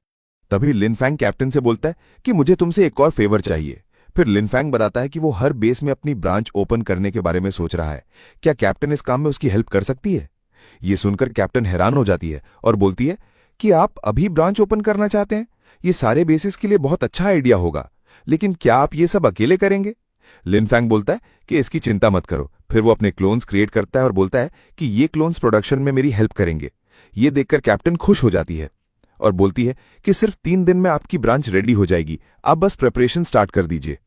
तभी लिनफैंग कैप्टन से बोलता है कि मुझे तुमसे एक और फेवर चाहिए। फिर लिनफैंग बताता है कि वो हर बेस में अपनी ब्रांच ओपन करने के बारे में सोच रहा है। क्या कैप्टन इस काम में उसकी हेल्प कर सकती है? ये सुनकर कैप्टन हैरान हो जाती है और बोलती है कि आप अभी ब्रांच ओपन करना चाहते हैं? ये सारे बेसिस के लिए बहुत अच्छा आइडिया होगा, लेकिन क्या आप ये सब अकेले करेंगे? लिनफैंग बोलता है कि इसकी चिंता मत करो। फिर वो अपने क्लोन्स क्रिएट करता है और बोलता है कि ये क्लोन्स प्रोडक्शन में मेरी हेल्प करेंगे। ये देखकर कैप्टन खुश हो जाती है और बोलती है कि सिर्फ 3 दिन में आपकी ब्रांच रेडी हो जाएगी, आप बस प्रिपरेशन स्टार्ट कर दीजिए।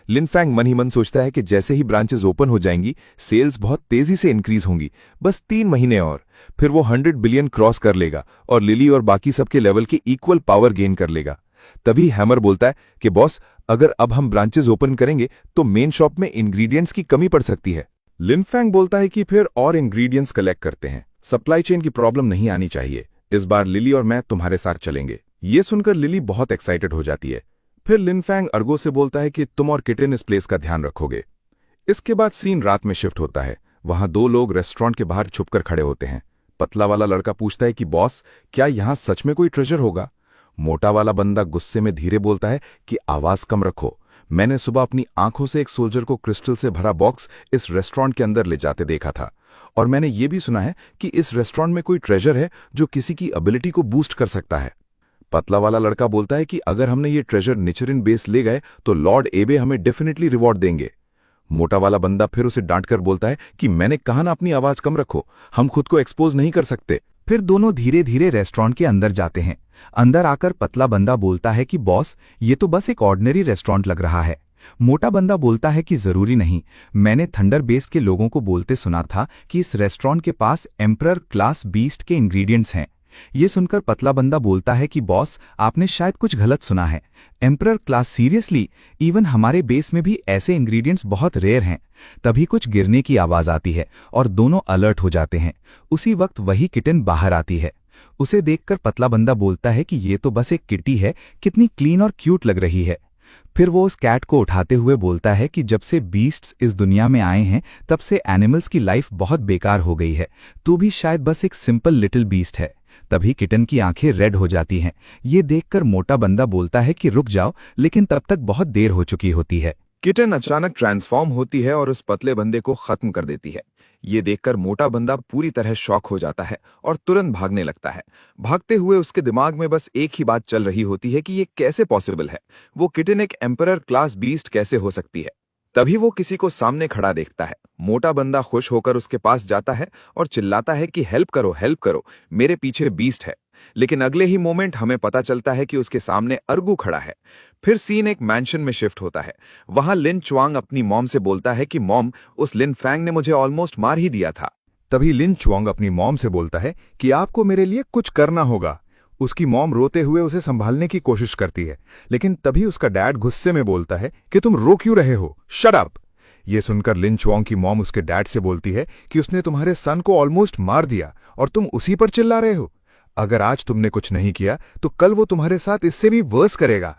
लिनफैंग मन ही मन सोचता है कि जैसे ही ब्रांचेस ओपन हो जाएंगी सेल्स बहुत तेजी से इंक्रीज होंगी। बस 3 महीने और फिर वो 100 बिलियन क्रॉस कर लेगा और लिली और बाकी सबके लेवल के इक्वल पावर गेन कर लेगा। तभी हैमर बोलता है कि बॉस, अगर अब हम ब्रांचेस ओपन करेंगे तो मेन शॉप में इंग्रेडिएंट्स की कमी पड़ सकती है। लिनफैंग बोलता है कि फिर और इंग्रेडिएंट्स कलेक्ट करते हैं, सप्लाई चेन की प्रॉब्लम नहीं आनी चाहिए। इस बार लिली और मैं तुम्हारे साथ चलेंगे। ये सुनकर लिली बहुत एक्साइटेड हो जाती है। फिर लिनफैंग अर्गो से बोलता है कि तुम और किटन इस प्लेस का ध्यान रखोगे। इसके बाद सीन रात में शिफ्ट होता है। वहां 2 लोग रेस्टोरेंट के बाहर छुपकर खड़े होते हैं। पतला वाला लड़का पूछता है कि बॉस, क्या यहां सच में कोई ट्रेजर होगा? मोटा वाला बंदा गुस्से में धीरे बोलता है कि आवाज कम रखो, मैंने सुबह अपनी आंखों से एक सोल्जर को क्रिस्टल से भरा बॉक्स इस रेस्टोरेंट के अंदर ले जाते देखा था, और मैंने ये भी सुना है कि इस रेस्टोरेंट में कोई ट्रेजर है जो किसी की एबिलिटी को बूस्ट कर सकता है। पतला वाला लड़का बोलता है कि अगर हमने ये ट्रेजर निचरिन बेस ले गए तो लॉर्ड एबे हमें डेफिनेटली रिवॉर्ड देंगे। मोटा वाला बंदा फिर उसे डांटकर बोलता है कि मैंने कहा ना अपनी आवाज कम रखो, हम खुद को एक्सपोज नहीं कर सकते। फिर दोनों धीरे धीरे रेस्टोरेंट के अंदर जाते हैं। अंदर आकर पतला बंदा बोलता है कि बॉस, ये तो बस एक ऑर्डिनरी रेस्टोरेंट लग रहा है। मोटा बंदा बोलता है कि जरूरी नहीं, मैंने थंडर बेस के लोगों को बोलते सुना था कि इस रेस्टोरेंट के पास एम्परर क्लास बीस्ट के इंग्रेडिएंट्स हैं। ये सुनकर पतला बंदा बोलता है कि बॉस, आपने शायद कुछ गलत सुना है। Emperor class, seriously? इवन हमारे बेस में भी ऐसे इंग्रेडिएंट्स बहुत रेयर हैं। तभी कुछ गिरने की आवाज आती है और दोनों अलर्ट हो जाते हैं। उसी वक्त वही किटन बाहर आती है। उसे देखकर पतला बंदा बोलता है कि ये तो बस एक किटी है, कितनी क्लीन और क्यूट लग रही है। फिर वो उस कैट को उठाते हुए बोलता है कि जब से बीस्ट्स इस दुनिया में आए हैं तब से एनिमल्स की लाइफ बहुत बेकार हो गई है, तू भी शायद बस एक सिंपल लिटिल बीस्ट है। तभी किटन की आंखें रेड हो जाती हैं। ये देखकर मोटा बंदा बोलता है कि रुक जाओ, लेकिन तब तक बहुत देर हो चुकी होती है। किटन अचानक ट्रांसफॉर्म होती है और उस पतले बंदे को खत्म कर देती है। ये देखकर मोटा बंदा पूरी तरह शॉक हो जाता है और तुरंत भागने लगता है। भागते हुए उसके दिमाग में बस एक ही बात चल रही होती है कि ये कैसे पॉसिबल है, वो किटन एक एम्परर क्लास बीस्ट कैसे हो सकती है। तभी वो किसी को सामने खड़ा देखता है। मोटा बंदा खुश होकर उसके पास जाता है और चिल्लाता है कि हेल्प करो, मेरे पीछे बीस्ट है। लेकिन अगले ही मोमेंट हमें पता चलता है कि उसके सामने अर्गू खड़ा है। फिर सीन एक मैंशन में शिफ्ट होता है। वहां लिन च्वांग अपनी मॉम से बोलता है कि मॉम, उस लिन फैंग ने मुझे ऑलमोस्ट मार ही दिया था। तभी लिन च्वांग अपनी मॉम से बोलता है कि आपको मेरे लिए कुछ करना होगा। उसकी मॉम रोते हुए उसे संभालने की कोशिश करती है, लेकिन तभी उसका डैड गुस्से में बोलता है कि तुम रो क्यों रहे हो, शट अप। ये सुनकर लिन च्वांग की मॉम उसके डैड से बोलती है कि उसने तुम्हारे सन को ऑलमोस्ट मार दिया और तुम उसी पर चिल्ला रहे हो। अगर आज तुमने कुछ नहीं किया तो कल वो तुम्हारे साथ इससे भी वर्स करेगा।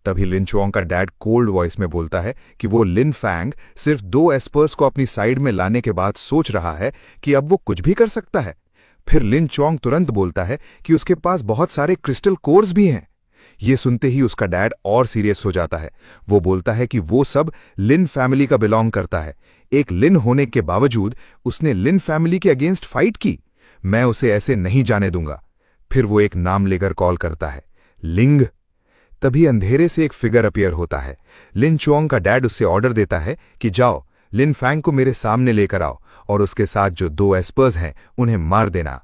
तभी लिन च्वांग का डैड कोल्ड वॉइस में बोलता है कि वो लिन फैंग सिर्फ 2 एस्पर्स को अपनी साइड में लाने के बाद सोच रहा है कि अब वो कुछ भी कर सकता है। फिर लिन च्वांग तुरंत बोलता है कि उसके पास बहुत सारे क्रिस्टल कोर्स भी हैं। ये सुनते ही उसका डैड और सीरियस हो जाता है। वो बोलता है कि वो सब लिन फैमिली का बिलोंग करता है। एक लिन होने के बावजूद उसने लिन फैमिली के अगेंस्ट फाइट की। मैं उसे ऐसे नहीं जाने दूंगा। फिर वो एक नाम लेकर कॉल करता है, लिंग। तभी अंधेरे से एक फिगर अपीयर होता है। लिन च्वांग का डैड उससे ऑर्डर देता है कि जाओ लिन फैंग को मेरे सामने लेकर आओ और उसके साथ जो 2 एस्पर्स हैं उन्हें मार देना।